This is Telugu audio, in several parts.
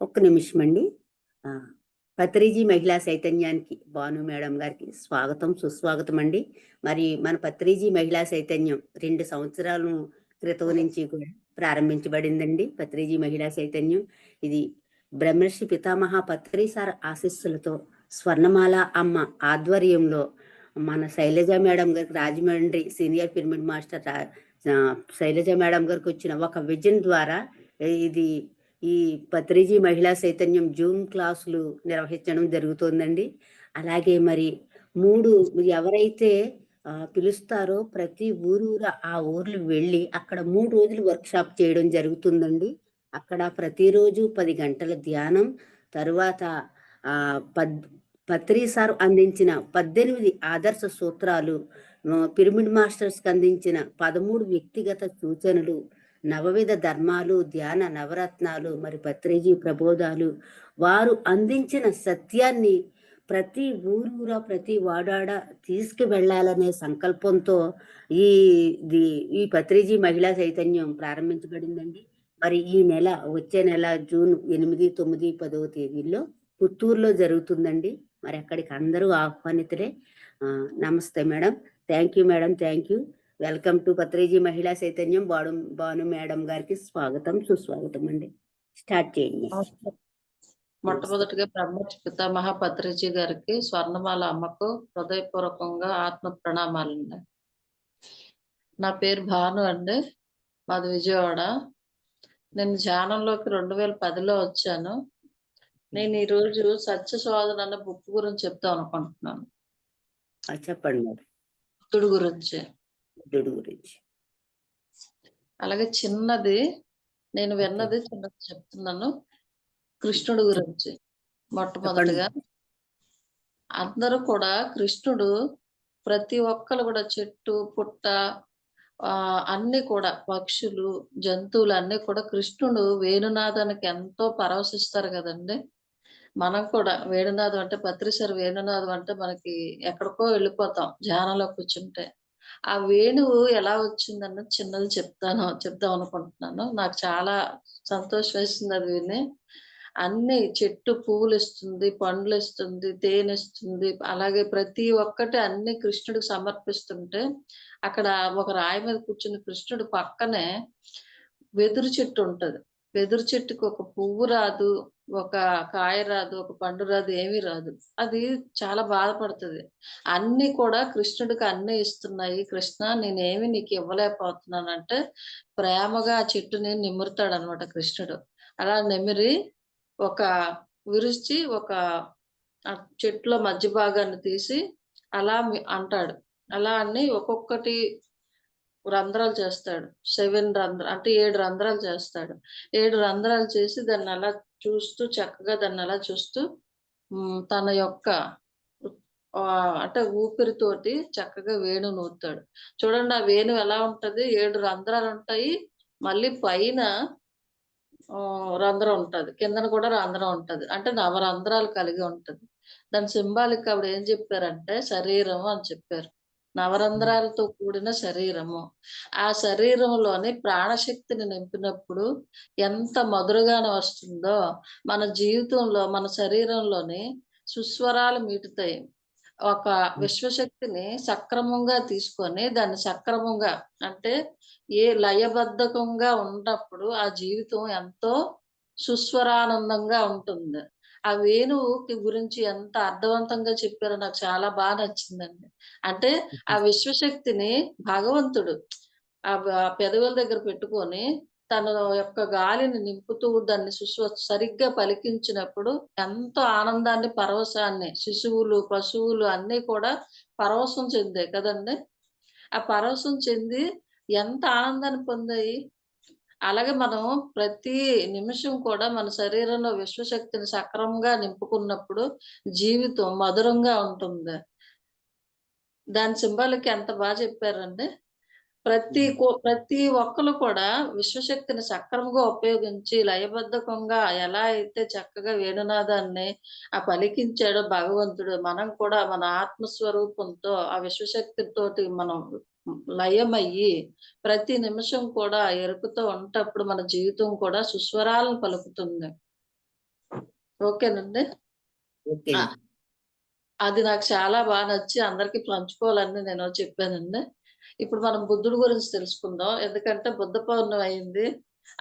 ఒక్క నిమిషం అండి. ఆ! పత్రిజీ మహిళా చైతన్యానికి భాను మేడం గారికి స్వాగతం, సుస్వాగతం అండి. మరి మన పత్రిజీ మహిళా చైతన్యం 2 సంవత్సరాల క్రితం నుంచి కూడా ప్రారంభించబడిందండి. పత్రిజీ మహిళా చైతన్యం. ఇది బ్రహ్మర్షి పితామహ పత్రి సార్ ఆశీస్సులతో స్వర్ణమాల అమ్మ ఆధ్వర్యంలో మన శైలజ మేడం గారికి Rajahmundry senior pyramid master Shailaja madam గారికి వచ్చిన ఒక విజన్ ద్వారా ఇది ఈ పత్రిజీ మహిళా చైతన్యం జూమ్ క్లాసులు నిర్వహించడం జరుగుతోందండి. అలాగే మరి 3 ఎవరైతే పిలుస్తారో ప్రతి ఊరూర ఆ ఊర్లు వెళ్ళి అక్కడ 3 రోజులు వర్క్షాప్ చేయడం జరుగుతుందండి. అక్కడ ప్రతిరోజు 10 గంటల ధ్యానం, తరువాత పద్ పత్రి సార్ అందించిన 18 ఆదర్శ సూత్రాలు, పిరమిడ్ మాస్టర్స్కి అందించిన 13 వ్యక్తిగత సూచనలు, నవవిధ ధర్మాలు, ధ్యాన నవరత్నాలు, మరి పత్రిజీ ప్రబోధాలు, వారు అందించిన సత్యాన్ని ప్రతి ఊరూర ప్రతి వాడాడ తీసుకువెళ్ళాలనే సంకల్పంతో ఈ ఈ పత్రిజీ మహిళా చైతన్యం ప్రారంభించబడిందండి. మరి ఈ నెల వచ్చే నెల జూన్ 8, 9, 10వ తేదీల్లో పుత్తూరులో జరుగుతుందండి. మరి అక్కడికి అందరూ ఆహ్వానితులే. నమస్తే madam. Thank you madam. Thank you. Welcome to Patriji మహిళా చైతన్యం. భాను మేడం గారికి స్వాగతం, సుస్వాగతం అండి. స్టార్ట్ చేయండి. మొట్టమొదటిగా బ్రహ్మర్షి పితామహ పత్రిజీ గారికి, స్వర్ణమాల అమ్మకు హృదయపూర్వకంగా ఆత్మ ప్రణామాలండి. నా పేరు భాను అండి. మాది విజయవాడ. నేను ధ్యానంలోకి 2010లో వచ్చాను. నేను ఈరోజు సత్య శోధన అన్న బుక్ గురించి చెప్తాం అనుకుంటున్నాను. చెప్పండి మేడం. బుద్ధుడు గురించి. అలాగే చిన్నది నేను విన్నది చిన్నది చెప్తున్నాను. కృష్ణుడు గురించి. మొట్టమొదటిగా అందరూ కూడా కృష్ణుడు ప్రతి ఒక్కరు కూడా చెట్టు పుట్ట అన్ని కూడా పక్షులు జంతువులు అన్ని కూడా కృష్ణుడు వేణునాదానికి ఎంతో పరవశిస్తారు కదండి. మనం కూడా వేణునాదం అంటే పత్రిసారి వేణునాదం అంటే మనకి ఎక్కడికో వెళ్ళిపోతాం ధ్యానంలో కూర్చుంటే. ఆ వేణువు ఎలా వచ్చిందన్నది చిన్నది చెప్దాం అనుకుంటున్నాను. నాకు చాలా సంతోషం వేసింది అది విని. అన్ని చెట్టు పువ్వులు ఇస్తుంది, పండ్లు ఇస్తుంది, తేనె ఇస్తుంది. అలాగే ప్రతి ఒక్కటి అన్ని కృష్ణుడికి సమర్పిస్తుంటే అక్కడ ఒక రాయి మీద కూర్చుని కృష్ణుడు పక్కనే వెదురు చెట్టు ఉంటది. వెదురు చెట్టుకి ఒక పువ్వు రాదు, ఒక కాయ రాదు, ఒక పండు రాదు, ఏమీ రాదు. అది చాలా బాధపడుతుంది. అన్ని కూడా కృష్ణుడికి అన్నీ ఇస్తున్నాయి. కృష్ణ నేనేమి నీకు ఇవ్వలేకపోతున్నానంటే ప్రేమగా ఆ చెట్టుని నిమురుతాడనమాట కృష్ణుడు. అలా నిమిరి ఒక విరిచి ఒక చెట్టులో మధ్య భాగాన్ని తీసి అలా అంటాడు. అలా అని ఒక్కొక్కటి రంధ్రాలు చేస్తాడు. 7 రంధ్రాలు అంటే 7 రంధ్రాలు చేస్తాడు. 7 రంధ్రాలు చేసి దాన్ని అలా చూస్తూ చక్కగా దాన్ని అలా చూస్తూ తన యొక్క అంటే ఊపిరితోటి చక్కగా వేణువుని ఊతాడు. చూడండి ఆ వేణువు ఎలా ఉంటది. 7 రంధ్రాలు ఉంటాయి. మళ్ళీ పైన రంధ్రం ఉంటది. కిందన కూడా రంధ్రం ఉంటది. అంటే నవరంధ్రాలు కలిగి ఉంటది. దాని సింబాలిక్ ఆవిడ ఏం చెప్పారంటే శరీరము అని చెప్పారు. నవరంధ్రాలతో కూడిన శరీరము. ఆ శరీరంలోని ప్రాణశక్తిని నింపినప్పుడు ఎంత మధురగానే వస్తుందో మన జీవితంలో మన శరీరంలోని సుస్వరాలు మీటుతాయి. ఒక విశ్వశక్తిని సక్రమంగా తీసుకొని దాన్ని సక్రమంగా అంటే లయబద్ధకంగా ఉన్నప్పుడు ఆ జీవితం ఎంతో సుస్వరానందంగా ఉంటుంది. ఆ వేణువుకి గురించి ఎంత అర్థవంతంగా చెప్పారో నాకు చాలా బాగా నచ్చిందండి. అంటే ఆ విశ్వశక్తిని భగవంతుడు పెదవుల దగ్గర పెట్టుకొని తన యొక్క గాలిని నింపుతూ దాన్ని సరిగ్గా పలికించినప్పుడు ఎంతో ఆనందాన్ని, పరవశాన్ని శిశువులు, పశువులు అన్నీ కూడా పరవశం చెందాయి కదండి. ఆ పరవశం చెంది ఎంత ఆనందాన్ని పొందాయి. అలాగే మనం ప్రతి నిమిషం కూడా మన శరీరంలో విశ్వశక్తిని సక్రమంగా నింపుకున్నప్పుడు జీవితం మధురంగా ఉంటుంది. దాని సింబాలిక్ ఎంత బాగా చెప్పారండి. ప్రతి ఒక్కరు కూడా విశ్వశక్తిని సక్రమంగా ఉపయోగించి లయబద్ధకంగా ఎలా అయితే చక్కగా వేణునాదాన్ని పలికించాడో భగవంతుడు, మనం కూడా మన ఆత్మస్వరూపంతో ఆ విశ్వశక్తితోటి మనం లయమయ్యి ప్రతి నిమిషం కూడా ఎరుకుతో ఉంటప్పుడు మన జీవితం కూడా సుస్వరాలను పలుకుతుంది. ఓకేనండి. ఓకే ఆ! అండి. అది నాకు చాలా నచ్చి అందరికి పంచుకోవాలని నేను చెప్పానండి. ఇప్పుడు మనం బుద్ధుడి గురించి తెలుసుకుందాం. ఎందుకంటే బుద్ధ పౌర్ణమి అయింది.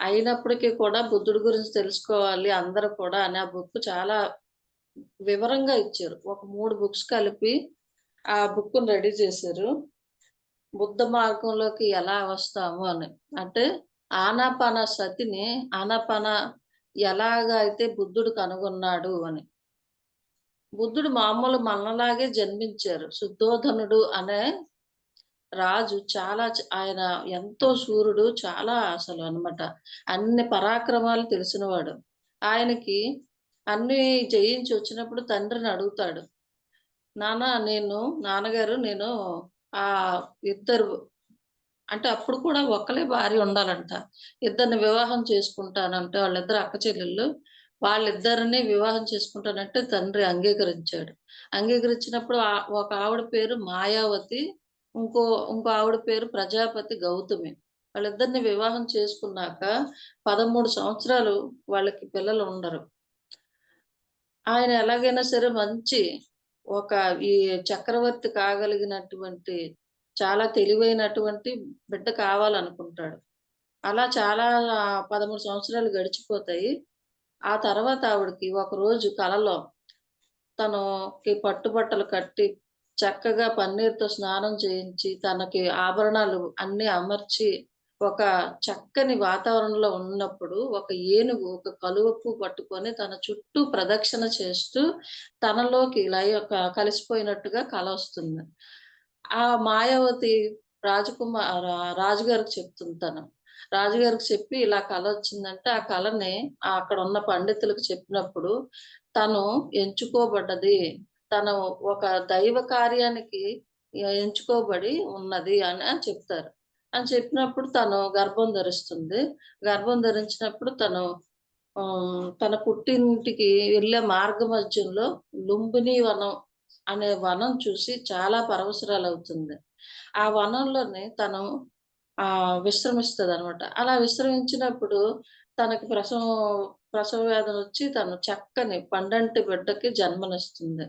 అయినప్పటికీ కూడా బుద్ధుడి గురించి తెలుసుకోవాలి అందరూ కూడా అని ఆ బుక్ చాలా వివరంగా ఇచ్చారు. ఒక 3 బుక్స్ కలిపి ఆ బుక్‌ని రెడీ చేశారు. బుద్ధ మార్గంలోకి ఎలా వస్తాము అని. అంటే ఆనాపాన ఎలాగా అయితే బుద్ధుడు కనుగొన్నాడు అని. బుద్ధుడు మామూలు మనలాగే జన్మించారు. శుద్ధోధనుడు అనే రాజు చాలా ఆయన ఎంతో శూరుడు. చాలా అసలు అన్నమాట. అన్ని పరాక్రమాలు తెలిసినవాడు. ఆయనకి అన్నీ జయించి వచ్చినప్పుడు తండ్రిని అడుగుతాడు. నాన్నగారు నేను ఆహ్, ఇద్దరు అంటే అప్పుడు కూడా ఒక్కలే భార్య ఉండాలంట. ఇద్దరిని వివాహం చేసుకుంటానంటే వాళ్ళిద్దరు అక్క చెల్లెళ్ళు. వాళ్ళిద్దరిని వివాహం చేసుకుంటానంటే తండ్రి అంగీకరించాడు. అంగీకరించినప్పుడు ఒక ఆవిడ పేరు మాయావతి. ఇంకో ఇంకో ఆవిడ పేరు ప్రజాపతి గౌతమి. వాళ్ళిద్దరిని వివాహం చేసుకున్నాక 13 సంవత్సరాలు వాళ్ళకి పిల్లలు ఉండరు. ఆయన ఎలాగైనా సరే మంచి ఒక ఈ చక్రవర్తి కాగలిగినటువంటి చాలా తెలివైనటువంటి బిడ్డ కావాలనుకుంటాడు. అలా చాలా 13 సంవత్సరాలు గడిచిపోతాయి. ఆ తర్వాత ఆవిడకి ఒకరోజు కలలో తనకి పట్టుబట్టలు కట్టి, చక్కగా పన్నీరుతో స్నానం చేయించి, తనకి ఆభరణాలు అన్నీ అమర్చి, ఒక చక్కని వాతావరణంలో ఉన్నప్పుడు, ఒక ఏనుగు ఒక కలువ పువ్వు పట్టుకొని తన చుట్టూ ప్రదక్షిణ చేస్తూ, తనలోకి కలిసిపోయినట్టుగా కలొస్తుంది. ఆ మాయావతి రాజుగారికి చెప్తుంది తను. రాజుగారికి చెప్పి ఇలా కలొచ్చిందంటే, ఆ కలని అక్కడున్న పండితులకు చెప్పినప్పుడు, తను ఎంచుకోబడ్డది. తను ఒక దైవ కార్యానికి ఎంచుకోబడి ఉన్నది అని చెప్తారు. అని చెప్పినప్పుడు తను గర్భం ధరిస్తుంది. గర్భం ధరించినప్పుడు తన పుట్టింటికి వెళ్ళే మార్గ మధ్యంలో లుంబిని వనం అనే వనం చూసి చాలా పరవశురాలవుతుంది. ఆ వనంలోనే తను విశ్రమిస్తదనమాట. అలా విశ్రమించినప్పుడు తనకి ప్రసవ వేదనొచ్చి తను చక్కని పండంటి బిడ్డకి జన్మనిస్తుంది.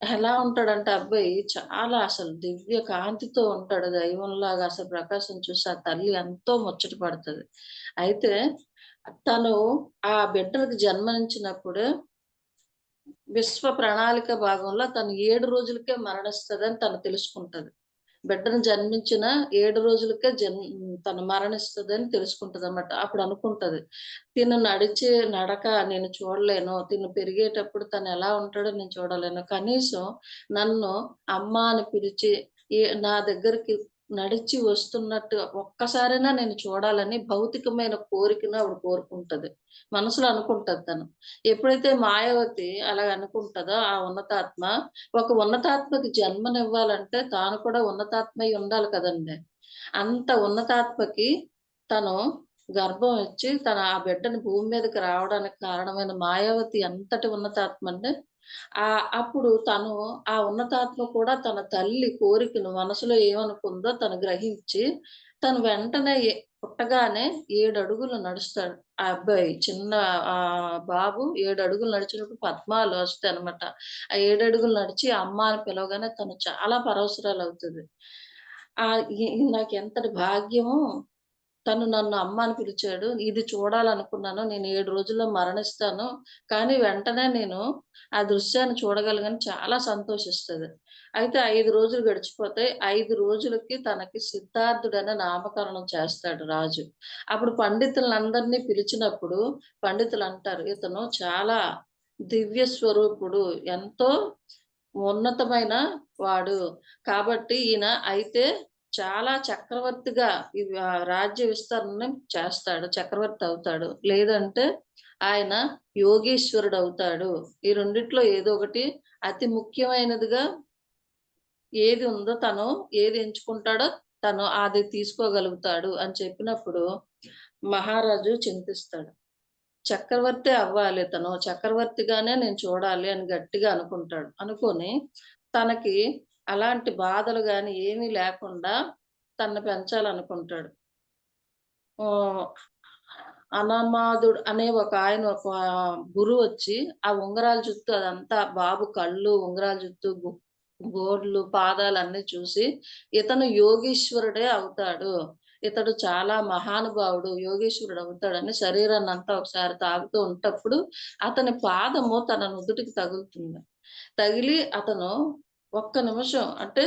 ఎలా ఉంటాడంటే అబ్బాయి చాలా అసలు దివ్య కాంతితో ఉంటాడు. దైవంలాగా అసలు ప్రకాశం చూసి ఆ తల్లి ఎంతో ముచ్చట పడతది. అయితే తను ఆ బిడ్డకి జన్మనిచ్చినప్పుడు విశ్వ ప్రణాళిక భాగంలో తను 7 రోజులకే మరణిస్తదని తను తెలుసుకుంటది. బిడ్డను జన్మించిన 7 రోజులకే తను మరణిస్తదని తెలుసుకుంటదన్నమాట. అప్పుడు అనుకుంటది. తిను నడిచే నడక నేను చూడలేను. తిను పెరిగేటప్పుడు తను ఎలా ఉంటాడో నేను చూడలేను. కనీసం నన్ను అమ్మ అని పిలిచి నా దగ్గరికి నడిచి వస్తున్నట్టు ఒక్కసారైనా నేను చూడాలని భౌతికమైన కోరికను ఆవిడ కోరుకుంటది. మనసులో అనుకుంటది తను. ఎప్పుడైతే మాయావతి అలా అనుకుంటదో ఆ ఉన్నతాత్మ ఒక ఉన్నతాత్మకి జన్మనివ్వాలంటే తాను కూడా ఉన్నతాత్మై ఉండాలి కదండీ! అంత ఉన్నతాత్మకి తను గర్భం ఇచ్చి ఆ బిడ్డని భూమి మీదకి రావడానికి కారణమైన మాయావతి ఎంతటి ఉన్నతాత్మ అంటే అప్పుడు ఆ ఉన్నతాత్మ కూడా తన తల్లి కోరికను మనసులో ఏమనుకుందో తను గ్రహించి తను వెంటనే పుట్టగానే 7 అడుగులు నడుస్తాడు. ఆ అబ్బాయి చిన్న బాబు 7 అడుగులు నడిచినప్పుడు పద్మాలు వస్తాయన్నమాట. ఆ 7 అడుగులు నడిచి అమ్మ అని పిలవగానే తను చాలా పరవశురాలవుతది. నాకెంతటి భాగ్యము తను నన్ను అమ్మ అని పిలిచాడు. ఇది చూడాలనుకున్నాను. నేను 7 రోజుల్లో మరణిస్తాను. కానీ వెంటనే నేను ఆ దృశ్యాన్ని చూడగలిగాను చాలా సంతోషిస్తది. అయితే 5 రోజులు గడిచిపోతాయి. 5 రోజులకి తనకి సిద్ధార్థుడని నామకరణం చేస్తాడు రాజు. అప్పుడు పండితులందరినీ పిలిచినప్పుడు పండితులంటారు, "ఇతను చాలా దివ్య స్వరూపుడు. ఎంతో ఉన్నతమైన వాడు. కాబట్టి ఈయన అయితే చాలా చక్రవర్తిగా రాజ్య విస్తరణ చేస్తాడు. చక్రవర్తి అవుతాడు. లేదంటే ఆయన యోగీశ్వరుడవుతాడు. ఈ రెండిట్లో ఏదో ఒకటి అతి ముఖ్యమైనదిగా ఏది ఉందో ఏది ఎంచుకుంటాడో తను అది తీసుకోగలుగుతాడు" అని చెప్పినప్పుడు మహారాజు చింతిస్తాడు. చక్రవర్తే అవ్వాలి తను. చక్రవర్తిగానే నేను చూడాలి అని గట్టిగా అనుకుంటాడు. అనుకోని తనకి అలాంటి బాధలు గాని ఏమీ లేకుండా తనని పెంచాలనుకుంటాడు. ఓహ్! అనామాదుడు అనే ఒక ఆయన ఒక గురువు వచ్చి ఆ ఉంగరాల జుత్తు అదంతా బాబు కళ్ళు, ఉంగరాల జుత్తు, గోర్లు, పాదాలన్నీ చూసి ఇతను యోగీశ్వరుడే అవుతాడు. ఇతడు చాలా మహానుభావుడు, యోగీశ్వరుడు అవుతాడని శరీరాన్నంతా ఒకసారి తాకుతూ ఉంటప్పుడు అతని పాదము తన నుదుటికి తగులుతుంది. తగిలి అతను ఒక్క నిమిషం అంటే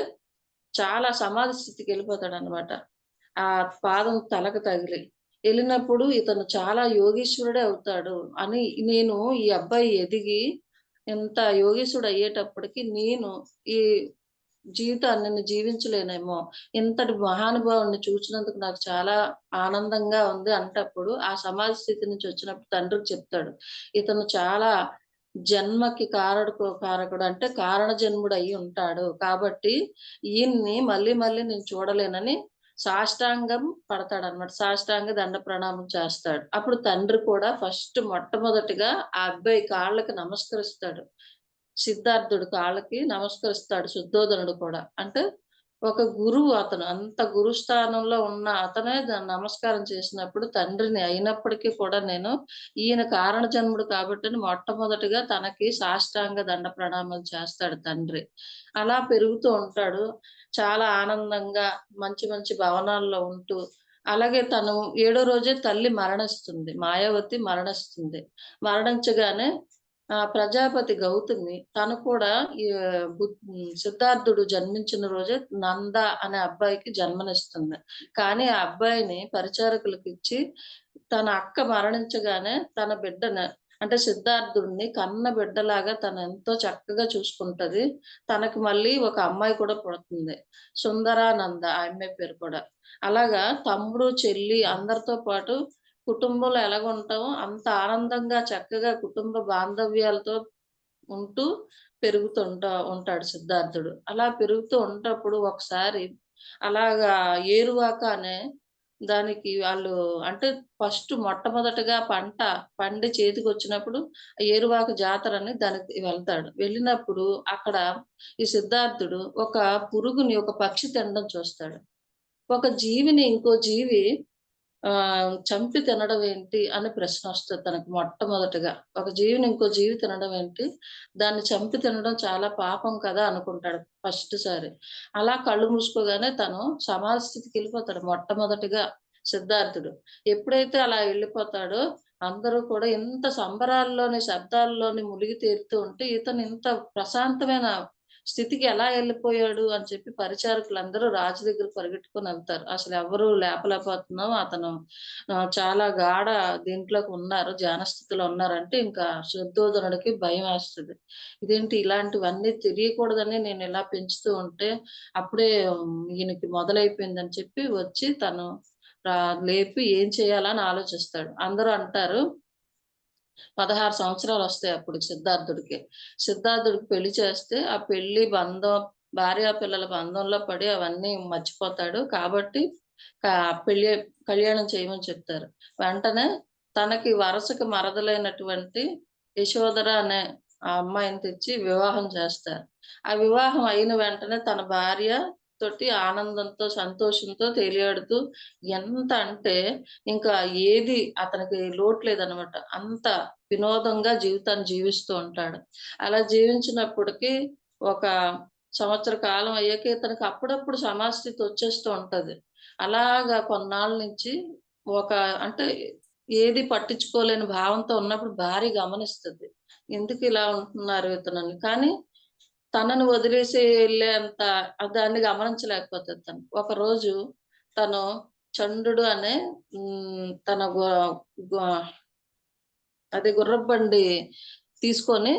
చాలా సమాధి స్థితికెళ్ళిపోతాడనమాట. ఆ పాదం తలకు తగిలి. ఎళ్ళినప్పుడు ఇతను చాలా యోగీశ్వరుడే అవుతాడు అని నేను ఈ అబ్బాయి ఎదిగి ఇంత యోగీశుడు అయ్యేటప్పటికి నేను ఈ జీవితాన్ని జీవించలేనేమో! ఇంతటి మహానుభావుడిని చూసినందుకు నాకు చాలా ఆనందంగా ఉంది అంటప్పుడు, ఆ సమాధి స్థితి నుంచి వచ్చినప్పుడు తండ్రికి చెప్తాడు. ఇతను చాలా జన్మకి కారకుడు అంటే కారణ జన్ముడు అయ్యి ఉంటాడు. కాబట్టి ఈయన్ని మళ్ళీ మళ్ళీ నేను చూడలేనని సాష్టాంగం పడతాడన్నమాట. సాష్టాంగ దండ ప్రణామం చేస్తాడు. అప్పుడు తండ్రి కూడా మొట్టమొదటిగా ఆ అబ్బాయి కాళ్ళకి నమస్కరిస్తాడు. సిద్ధార్థుడు కాళ్ళకి నమస్కరిస్తాడు శుద్ధోదనుడు కూడా. అంటే ఒక గురువు అతను. అంత గురు స్థానంలో ఉన్న అతనే నమస్కారం చేసినప్పుడు తండ్రిని అయినప్పటికీ కూడా నేను ఈయన కారణ జన్ముడు కాబట్టని మొట్టమొదటిగా తనకి సాష్టాంగ దండ ప్రణామాలు చేస్తాడు తండ్రి. అలా పెరుగుతూ ఉంటాడు. చాలా ఆనందంగా మంచి మంచి భవనాల్లో ఉంటూ, అలాగే తను 7 రోజే తల్లి మరణిస్తుంది. మాయావతి మరణిస్తుంది. మరణించగానే ప్రజాపతి గౌతమి తను కూడా ఈ సిద్ధార్థుడు జన్మించిన రోజే నంద అనే అబ్బాయికి జన్మనిస్తుంది. కానీ ఆ అబ్బాయిని పరిచారకులకిచ్చి తన అక్క మరణించగానే తన బిడ్డని అంటే సిద్ధార్థుడిని కన్న బిడ్డలాగా తను ఎంతో చక్కగా చూసుకుంటది. తనకి మళ్ళీ ఒక అమ్మాయి కూడా పుడుతుంది. సుందరానంద ఆ అమ్మాయి పేరు కూడా. అలాగా తమ్ముడు, చెల్లి అందరితో పాటు కుటుంబంలో ఎలాగుంటామో అంత ఆనందంగా చక్కగా కుటుంబ బాంధవ్యాలతో ఉంటూ ఉంటాడు సిద్ధార్థుడు. అలా పెరుగుతూ ఉంటప్పుడు ఒకసారి అలాగా ఏరువాక అనే దానికి వాళ్ళు అంటే మొట్టమొదటగా పంట పండి చేతికొచ్చినప్పుడు ఏరువాక జాతరని దానికి వెళ్తాడు. వెళ్ళినప్పుడు అక్కడ ఈ సిద్ధార్థుడు ఒక పురుగుని ఒక పక్షి తినడం చూస్తాడు. ఒక జీవిని ఇంకో జీవి చంపి తినడం ఏంటి అని ప్రశ్నొస్తది తనకు మొట్టమొదటగా. ఒక జీవిని ఇంకో జీవి తినడం ఏంటి? దాన్ని చంపి తినడం చాలా పాపం కదా! అనుకుంటాడు ఫస్ట్ సారి. అలా కళ్ళు మూసుకోగానే తను సమాధి స్థితికెళ్ళిపోతాడు మొట్టమొదటిగా సిద్ధార్థుడు. ఎప్పుడైతే అలా ఎళ్ళిపోతాడో అందరూ కూడా ఇంత సంబరాల్లోని, శబ్దాల్లోని మునిగి తేలుతూ ఉంటే ఇతను ఇంత ప్రశాంతమైన స్థితికి ఎలా ఎళ్ళిపోయాడు అని చెప్పి పరిచారకులందరూ రాజు దగ్గరికి పరిగెట్టుకొనెళ్తారు. అసలెవ్వరు లేపలేకపోతున్నాం. అతను చాలా దీంట్లోకి ఉన్నారు. ధ్యాన స్థితిలో ఉన్నారంటే ఇంకా శుద్ధోదనుడికి భయమేస్తది. ఇదేంటి ఇలాంటివన్నీ తెలియకూడదని నేనిలా పెంచుతూ ఉంటే అప్పుడే ఈయనకి మొదలైపోయిందని చెప్పి వచ్చి తను లేపి ఏం చేయాలా అని ఆలోచిస్తాడు. అందరూ అంటారు 16 సంవత్సరాలొస్తాయి అప్పుడు సిద్ధార్థుడికి. సిద్ధార్థుడికి పెళ్లి చేస్తే, ఆ పెళ్లి బంధం, భార్యాపిల్లల బంధంలో పడి అవన్నీ మర్చిపోతాడు. కాబట్టి కా పెళ్లి కళ్యాణం చేయమని చెప్తారు. వెంటనే తనకి వరసకి మరదలైనటువంటి యశోధర అనే ఆ అమ్మాయిని తెచ్చి వివాహం చేస్తారు. ఆ వివాహం అయిన వెంటనే తన భార్య తోటి ఆనందంతో, సంతోషంతో తేలియాడుతూ ఎంత అంటే ఇంకా ఏది అతనికి లోటు లేదనమాట. అంత వినోదంగా జీవితాన్ని జీవిస్తూ ఉంటాడు. అలా జీవించినప్పటికి ఒక సంవత్సర కాలం అయ్యాక ఇతనికి అప్పుడప్పుడు సమాస్థితి వచ్చేస్తూ ఉంటది. అలాగా కొన్నాళ్ళ నుంచి ఒక అంటే ఏది పట్టించుకోలేని భావంతో ఉన్నప్పుడు భార్య గమనిస్తది. ఎందుకిలా ఉంటున్నారు ఇతనని. కానీ తనని వదిలేసి ఎళ్ళేంత దాన్ని గమనించలేకపోతది తను. ఒకరోజు తను చండుడు అనే తన గొ గొ అదే గుర్రపు బండి తీసుకొని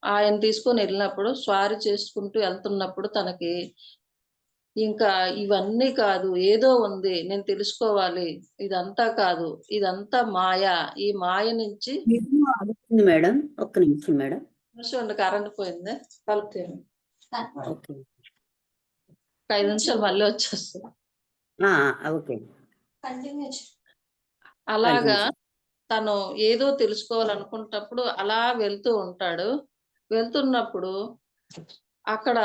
ఆయన తీసుకొనెళ్ళినప్పుడు స్వారీ చేసుకుంటూ ఎళ్తున్నప్పుడు తనకి ఇంకా ఇవన్నీ కాదు ఏదో ఉంది. నేను తెలుసుకోవాలి. ఇదంతా కాదు. ఇదంతా మాయ. ఈ మాయ నుంచి ఆగుతుంది మేడం. ఒక్క నిమిషం మేడం. నిమిషం ఉండు కరెంట్ పోయింది. తలుపు తీయండి. ఓకే. ఒక 5 నిమిషాలు మళ్ళీ వచ్చేస్తా. ఓకే. అలాగా కంటిన్యూ తను ఏదో తెలుసుకోవాలనుకున్నప్పుడు అలా వెళ్తూ ఉంటాడు. వెళ్తున్నప్పుడు అక్కడ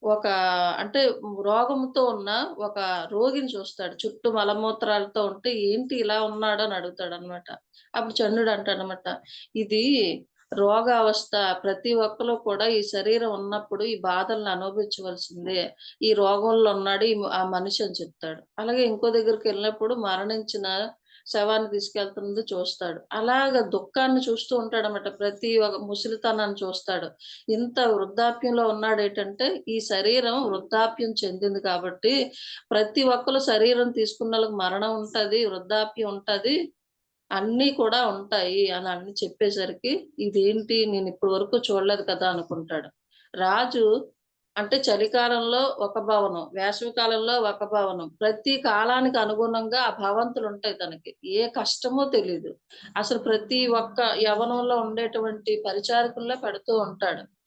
ఒక అంటే రోగంతో ఉన్న ఒక రోగిని చూస్తాడు. చుట్టూ మలమూత్రాలతో ఉంటే, "ఏంటి ఇలా ఉన్నాడు?" అని అడుగుతాడనమాట. అప్పుడు చంద్రుడు అంటాడనమాట, "ఇది రోగావస్థ. ప్రతి ఒక్కళ్ళు కూడా ఈ శరీరం ఉన్నప్పుడు ఈ బాధలను అనుభవించవలసిందే. ఈ రోగంలో ఉన్నాడు ఆ మనిషి" అని చెప్తాడు. అలాగే ఇంకో దగ్గరికెళ్ళినప్పుడు మరణించిన శవాన్ని తీసుకెళ్తుంది చూస్తాడు. అలాగా దుఃఖాన్ని చూస్తూ ఉంటాడనమాట. ప్రతి ఒక ముసలితనాన్ని చూస్తాడు. ఇంత వృద్ధాప్యంలో ఉన్నాడేటంటే, ఈ శరీరం వృద్ధాప్యం చెందింది కాబట్టి, ప్రతి ఒక్కళ్ళు శరీరం తీసుకున్నోళ్ళకి మరణం ఉంటది, వృద్ధాప్యం ఉంటది, అన్నీ కూడా ఉంటాయి అని అన్ని చెప్పేసరికి, ఇదేంటి నేనిప్పటి వరకు చూడలేదు కదా అనుకుంటాడు. రాజు అంటే చలికాలంలో ఒక భవనం, వేసవి కాలంలో ఒక భవనం. ప్రతి కాలానికి అనుగుణంగా ఆ భవంతులుంటాయి తనకి. ఏ కష్టమో తెలీదు. అసలు ప్రతి ఒక్క యవ్వనంలో ఉండేటువంటి పరిచారకుల్నే పెడుతూ ఉంటాడు.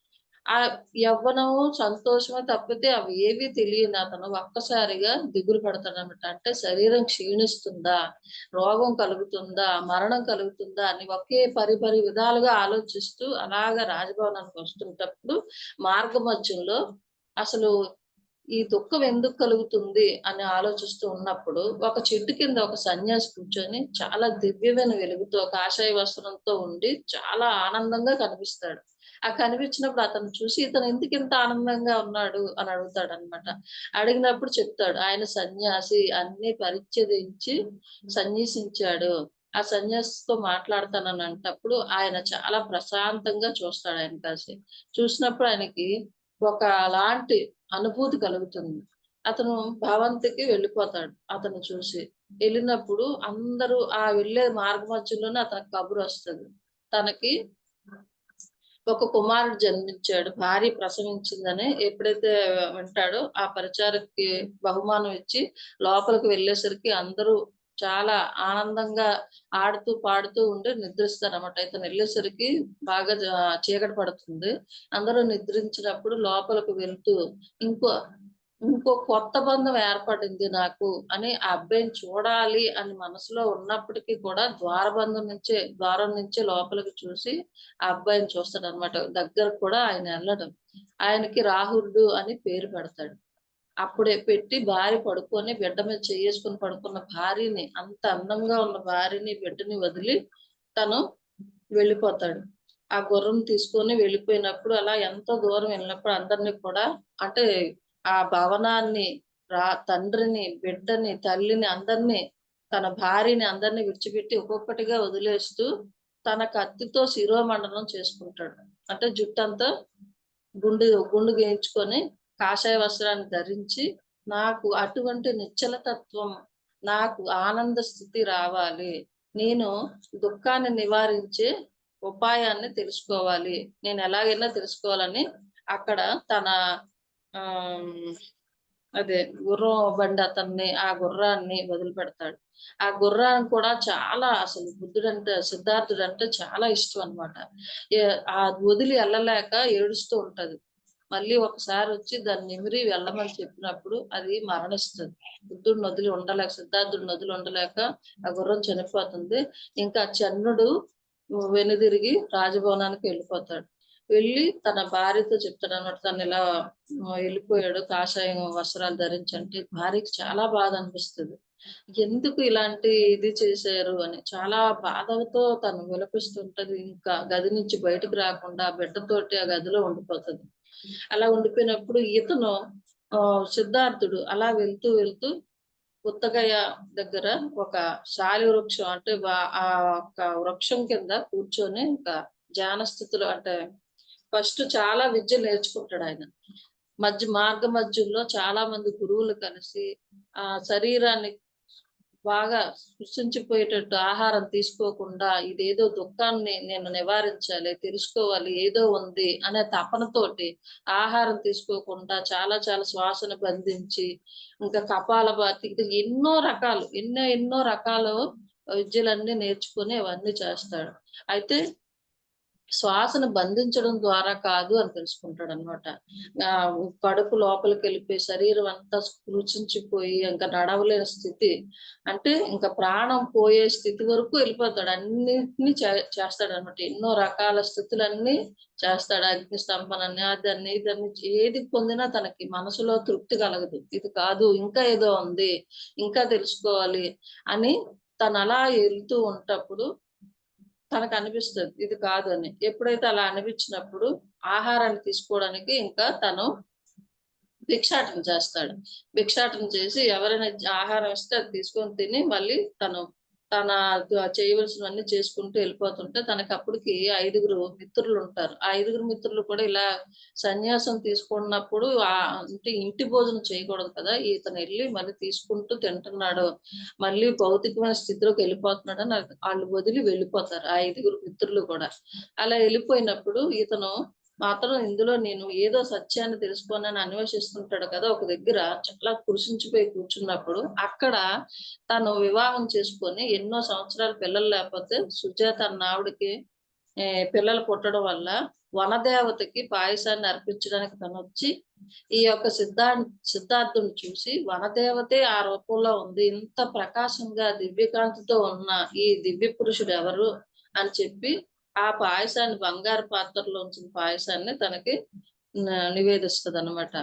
ఆ యవ్వనం, సంతోషమే తప్పితే అవి ఏవి తెలియని అతను ఒక్కసారిగా దిగులు పడతాడనమాట. అంటే శరీరం క్షీణిస్తుందా? రోగం కలుగుతుందా? మరణం కలుగుతుందా? అని ఒకే పరిపరి విధాలుగా ఆలోచిస్తూ అలాగా రాజభవనానికి వస్తుంటప్పుడు మార్గమధ్యంలో అసలు ఈ దుఃఖం ఎందుకు కలుగుతుంది అని ఆలోచిస్తూ ఉన్నప్పుడు, ఒక చెట్టు కింద ఒక సన్యాసి కూర్చొని చాలా దివ్యమైన వెలుగుతో కాషాయ వస్త్రంతో ఉండి చాలా ఆనందంగా కనిపిస్తాడు. ఆ కనిపించినప్పుడు అతన్ని చూసి ఇతను ఎందుకింత ఆనందంగా ఉన్నాడు అని అడుగుతాడనమాట. అడిగినప్పుడు చెప్తాడు. ఆయన సన్యాసి అన్నీ పరిత్యజించి సన్యసించాడు. ఆ సన్యాసితో మాట్లాడతానని అంటప్పుడు ఆయన చాలా ప్రశాంతంగా చూస్తాడు ఆయన కాసి. చూసినప్పుడు ఆయనకి ఒకలాంటి అనుభూతి కలుగుతుంది. అతను భవంతికి వెళ్ళిపోతాడు అతన్ని చూసి. ఎళ్ళినప్పుడు అందరూ ఆ వెళ్ళే మార్గ మధ్యలోనే అతనికి కబురొస్తది. తనకి ఒక కుమారుడు జన్మించాడు. భార్య ప్రసవించిందని ఎప్పుడైతే వింటాడో, ఆ పరిచారక్కి బహుమానం ఇచ్చి లోపలికి వెళ్ళేసరికి అందరూ చాలా ఆనందంగా ఆడుతూ, పాడుతూ ఉండి నిద్రిస్తారనమాట. ఇతనెళ్ళేసరికి బాగా చీకటి పడుతుంది. అందరూ నిద్రించినప్పుడు లోపలికి వెళ్తూ ఇంకో ఇంకో కొత్త బంధం ఏర్పడింది నాకు అని ఆ అబ్బాయిని చూడాలి అని మనసులో ఉన్నప్పటికీ కూడా ద్వారం నుంచే లోపలికి చూసి ఆ అబ్బాయిని చూస్తాడనమాట. దగ్గరకు కూడా ఆయన ఎళ్ళడు. ఆయనకి రాహులుడు అని పేరు పెడతాడు. అప్పుడే పెట్టి భార్య పడుకొని బిడ్డ మీద చెయ్యేసుకొని పడుకున్న భార్యని, అంత అందంగా ఉన్న భార్యని, బిడ్డని వదిలి తను వెళ్ళిపోతాడు. ఆ గుర్రం తీసుకొని వెళ్ళిపోయినప్పుడు అలా ఎంతో దూరం వెళ్ళినప్పుడు అందరిని కూడా అంటే ఆ భవనాన్ని, తండ్రిని, బిడ్డని, తల్లిని అందరిని, తన భార్యని అందరిని విడిచిపెట్టి ఒక్కొక్కటిగా వదిలేస్తూ తన కత్తితో శిరోమండనం చేసుకుంటాడు. అంటే జుట్టంతా గుండు గీయించుకొని కాషాయ వస్త్రాన్ని ధరించి నాకు అటువంటి నిశ్చల తత్వం, నాకు ఆనంద స్థితి రావాలి. నేను దుఃఖాన్ని నివారించే ఉపాయాన్ని తెలుసుకోవాలి. నేను ఎలాగైనా తెలుసుకోవాలని అక్కడ తన ఆహ్, అదే గుర్రం బండి ఆ గుర్రాన్ని వదిలిపెడతాడు. ఆ గుర్రానికి కూడా చాలా అసలు సిద్ధార్థుడంటే చాలా ఇష్టం అన్నమాట. అది వదిలి ఎళ్ళలేక ఏడుస్తూ ఉంటది. మళ్ళీ ఒకసారొచ్చి దాన్ని నిమిరి వెళ్ళమని చెప్పినప్పుడు అది మరణిస్తది. సిద్ధార్థుడిని వదిలి ఉండలేక ఆ గుర్రం చనిపోతుంది. ఇంకా చన్నుడు వెనుదిరిగి రాజభవనానికి వెళ్ళిపోతాడు. వెళ్ళి తన భార్యతో చెప్తాడన్నమాట. తనిలా వెళ్ళిపోయాడు కాషాయం వస్త్రాలు ధరించంటే భార్యకి చాలా బాధ అనిపిస్తది. ఎందుకు ఇలాంటి ఇది చేశారు అని. చాలా బాధతో తను విలపిస్తుంటది. ఇంకా గది నుంచి బయటకు రాకుండా ఆ బిడ్డతోటి ఆ గదిలో ఉండిపోతది. అలా ఉండిపోయినప్పుడు ఇతను సిద్ధార్థుడు అలా వెళ్తూ పుత్తగయ దగ్గర ఒక శాలి వృక్షం అంటే ఆ ఒక్క వృక్షం కింద కూర్చొని ఇంకా ధ్యాన స్థితిలో అంటే ఫస్ట్ చాలా విద్యలు నేర్చుకుంటాడాయన. మార్గ మధ్యంలో చాలా మంది గురువులు కలిసి ఆ శరీరాన్ని బాగా కృషించిపోయేటట్టు ఆహారం తీసుకోకుండా ఇదేదో దుఃఖాన్ని నేను నివారించాలి, తెలుసుకోవాలి ఏదో ఉంది అనే తపనతోటి ఆహారం తీసుకోకుండా చాలా చాలా శ్వాసను బంధించి, ఇంకా కపాలభాతి ఇది ఎన్నో రకాలు విద్యలన్నీ నేర్చుకొని అవన్నీ చేస్తాడు. అయితే శ్వాసను బంధించడం ద్వారా కాదు అని తెలుసుకుంటాడు అనమాట. కడుపు లోపలికి వెళ్ళిపోయి శరీరం అంతా కృషించిపోయి ఇంకా నడవలేని స్థితి, అంటే ఇంకా ప్రాణం పోయే స్థితి వరకు వెళ్ళిపోతాడు. అన్నిటిని చేస్తాడు అనమాట. ఎన్నో రకాల స్థితులన్నీ చేస్తాడు. అగ్ని స్తంభనని అదని ఇదని ఏది పొందినా తనకి మనసులో తృప్తి కలగదు. ఇది కాదు, ఇంకా ఏదో ఉంది, ఇంకా తెలుసుకోవాలి అని తను అలా వెళ్తూ ఉంటప్పుడు తనకు అనిపిస్తది ఇది కాదు అని. ఎప్పుడైతే అలా అనిపించినప్పుడు ఆహారాన్ని తీసుకోవడానికి ఇంకా తను భిక్షాటన చేస్తాడు. భిక్షాటన చేసి ఎవరైనా ఆహారం ఇస్తే అది తీసుకొని తిని మళ్ళీ తను తన చేయవలసినవన్నీ చేసుకుంటూ వెళ్ళిపోతుంటే తనకి అప్పటికి 5గురు మిత్రులు ఉంటారు. ఆ 5గురు మిత్రులు కూడా ఇలా సన్యాసం తీసుకున్నప్పుడు అంటే ఇంటి భోజనం చేయకూడదు కదా! ఇతను వెళ్ళి మళ్ళీ తీసుకుంటూ తింటున్నాడు. మళ్ళీ భౌతికమైన స్థితిలోకి వెళ్ళిపోతున్నాడని ఆళ్ళు వదిలి వెళ్ళిపోతారు. ఆ 5గురు మిత్రులు కూడా. అలా వెళ్ళిపోయినప్పుడు ఇతను మాత్రం ఇందులో నేను ఏదో సత్యాన్ని తెలుసుకోనని అన్వేషిస్తుంటాడు కదా! ఒక దగ్గర చాలా కృషించిపోయి కూర్చున్నప్పుడు అక్కడ తను వివాహం చేసుకొని ఎన్నో సంవత్సరాలు పిల్లలు లేకపోతే సుజాత అన్న ఆవిడకి పిల్లలు పుట్టడం వల్ల వనదేవతకి పాయసాన్ని అర్పించడానికి తనొచ్చి ఈ యొక్క సిద్ధార్థుని చూసి వనదేవతే ఆ రూపంలో ఉంది. ఇంత ప్రకాశంగా దివ్యకాంతితో ఉన్న ఈ దివ్య పురుషుడు ఎవరు అని చెప్పి ఆ పాయసాన్ని బంగారు పాత్రలో ఉంచిన పాయసాన్ని తనకి నివేదిస్తదనమాట.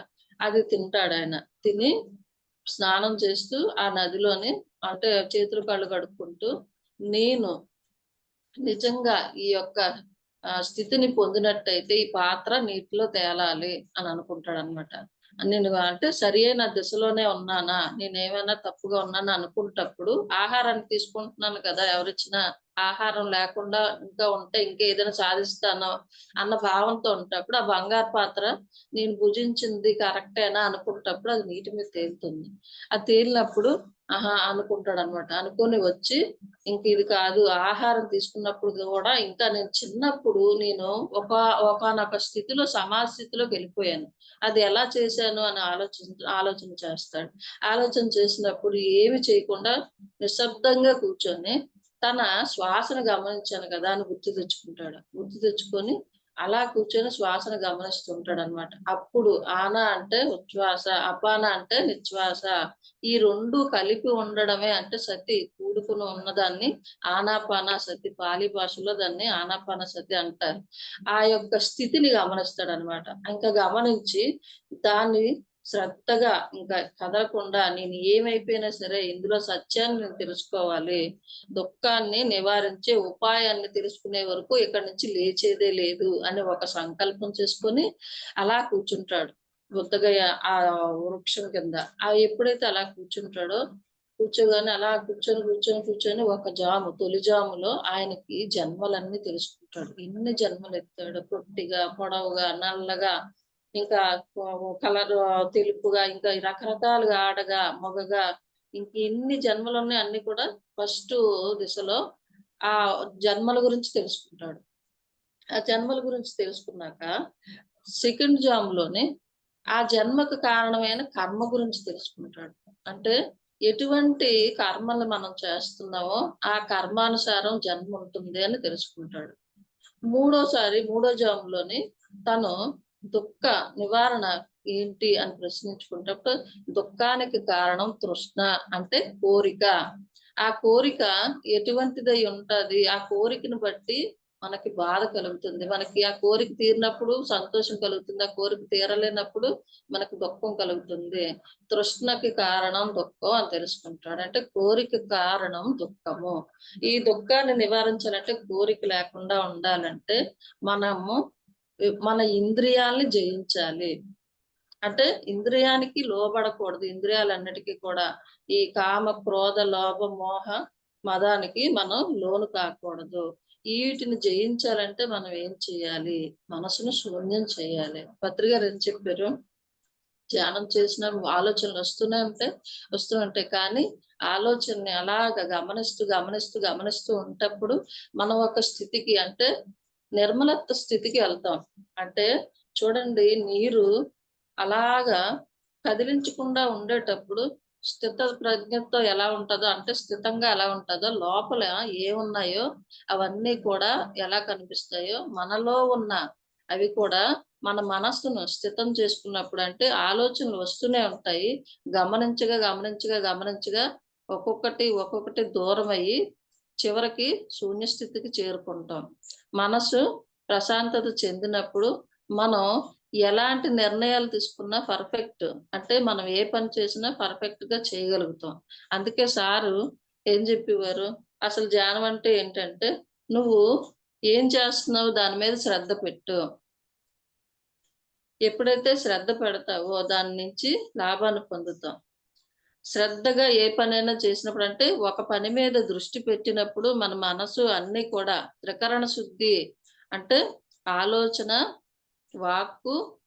అది తింటాడాయన. తిని స్నానం చేస్తూ ఆ నదిలోని అంటే చేతులు కాళ్ళు కడుక్కుంటూ నేను నిజంగా ఈ యొక్క స్థితిని పొందినట్టయితే ఈ పాత్ర నీటిలో తేలాలి అని అనుకుంటాడనమాట. నేను అంటే సరియైన దిశలోనే ఉన్నానా? నేనేమైనా తప్పుగా ఉన్నానా అనుకునేటప్పుడు ఆహారాన్ని తీసుకుంటున్నాను కదా! ఎవరిచ్చినా ఆహారం లేకుండా ఇంకా ఉంటే ఇంకేదైనా సాధిస్తాను అన్న భావంతో ఉంటప్పుడు ఆ బంగారు పాత్ర నేను భుజించింది కరెక్టేనా అనుకునేటప్పుడు అది నీటి మీద తేలుతుంది. అది తేలినప్పుడు ఆహా! అనుకుంటాడనమాట. అనుకోని వచ్చి ఇంక ఇది కాదు. ఆహారం తీసుకున్నప్పుడు గూడా ఇంకా నేను చిన్నప్పుడు నేను ఒకానొక స్థితిలో సమాధి స్థితిలోకెళ్ళిపోయాను. అది ఎలా చేశాను అని ఆలోచన చేస్తాడు. ఆలోచన చేసినప్పుడు ఏమి చేయకుండా నిశ్శబ్దంగా కూర్చొని తన శ్వాసను గమనించాను కదా! అని గుర్తు తెచ్చుకుంటాడు. గుర్తు తెచ్చుకొని అలా కూర్చొని శ్వాసను గమనిస్తుంటాడనమాట. అప్పుడు ఆన అంటే ఉచ్ఛ్వాస, అపాన అంటే నిశ్వాస. ఈ 2 కలిపి ఉండడమే అంటే సతి కూడుకుని ఉన్నదాన్ని ఆనాపాన సతి. పాలి భాషలో దాన్ని ఆనాపాన సతి అంటారు. ఆ యొక్క స్థితిని గమనిస్తాడనమాట. ఇంకా గమనించి దాన్ని శ్రద్ధగా ఇంకా కదలకుండా నేను ఏమైపోయినా సరే ఇందులో సత్యాన్ని నేను తెలుసుకోవాలి. దుఃఖాన్ని నివారించే ఉపాయాన్ని తెలుసుకునే వరకు ఇక్కడి నుంచి లేచేదే లేదు అని ఒక సంకల్పం చేసుకొని అలా కూర్చుంటాడు. బుద్ధగయ ఆ వృక్షం కింద. ఎప్పుడైతే అలా కూర్చుంటాడో కూర్చోగానే అలా కూర్చొని ఒక తొలి జాములో ఆయనకి జన్మలన్నీ తెలుసుకుంటాడు. ఎన్ని జన్మలెత్తాడో పొట్టిగా, పొడవుగా, నల్లగా, ఇంకా కలర్ తెలుపుగా, ఇంకా రకరకాలుగా ఆడగా, మగగా ఇంక ఎన్ని జన్మలున్నాయి అన్ని కూడా ఫస్ట్ దిశలో ఆ జన్మల గురించి తెలుసుకుంటాడు. ఆ జన్మల గురించి తెలుసుకున్నాక సెకండ్ జామ్‌లోనే ఆ జన్మకు కారణమైన కర్మ గురించి తెలుసుకుంటాడు. అంటే ఎటువంటి కర్మలు మనం చేస్తున్నామో ఆ కర్మానుసారం జన్మ ఉంటుంది అని తెలుసుకుంటాడు. మూడో జాములోని తను దుఃఖ నివారణ ఏంటి అని ప్రశ్నించుకుంటప్పుడు దుఃఖానికి కారణం తృష్ణ అంటే కోరిక. ఆ కోరిక ఎటువంటిదై ఉంటది? ఆ కోరికను బట్టి మనకి బాధ కలుగుతుంది. మనకి ఆ కోరిక తీరినప్పుడు సంతోషం కలుగుతుంది. ఆ కోరిక తీరలేనప్పుడు మనకు దుఃఖం కలుగుతుంది. తృష్ణకి కారణం దుఃఖం అని తెలుసుకుంటాడు. అంటే కోరిక కారణం దుఃఖము. ఈ దుఃఖాన్ని నివారించాలంటే కోరిక లేకుండా ఉండాలంటే మనము మన ఇంద్రియాల్ని జయించాలి. అంటే ఇంద్రియానికి లోబడకూడదు. ఇంద్రియాలన్నిటికీ కూడా ఈ కామ, క్రోధ, లోభ, మోహ, మదానికి మనం లోను కాకూడదు. వీటిని జయించాలంటే మనం ఏం చేయాలి? మనసును శూన్యం చేయాలి. పత్రి గారు ఏం చెప్పారు? ధ్యానం చేసిన ఆలోచనలు వస్తూ ఉంటాయి. కానీ ఆలోచనని అలాగా గమనిస్తూ ఉంటప్పుడు మనం ఒక స్థితికి అంటే నిర్మలత్వ స్థితికి వెళ్తాం. అంటే చూడండి నీరు అలాగా కదిలించకుండా ఉండేటప్పుడు స్థిత ప్రజ్ఞతో ఎలా ఉంటదో అంటే స్థితంగా ఎలా ఉంటదో లోపల ఏమున్నాయో అవన్నీ కూడా ఎలా కనిపిస్తాయో మనలో ఉన్న అవి కూడా మన మనస్సును స్థితం చేసుకున్నప్పుడు అంటే ఆలోచనలు వస్తూనే ఉంటాయి. గమనించగా ఒక్కొక్కటి దూరం అయ్యి చివరికి శూన్య స్థితికి చేరుకుంటాం. మనసు ప్రశాంతత చెందినప్పుడు మనం ఎలాంటి నిర్ణయాలు తీసుకున్నా పర్ఫెక్ట్. అంటే మనం ఏ పని చేసినా పర్ఫెక్ట్‌గా చేయగలుగుతాం. అందుకే సారు ఏం చెప్పేవారు, అసలు ధ్యానం అంటే ఏంటంటే, "నువ్వు ఏం చేస్తున్నావు దాని మీద శ్రద్ధ పెట్టు. ఎప్పుడైతే శ్రద్ధ పెడతావో దాని నుంచి లాభాన్ని పొందుతాం." శ్రద్ధగా ఏ పనైనా చేసినప్పుడు అంటే ఒక పని మీద దృష్టి పెట్టినప్పుడు మన మనసు అన్నీ కూడా త్రికరణ శుద్ధి అంటే ఆలోచన, వాక్కు,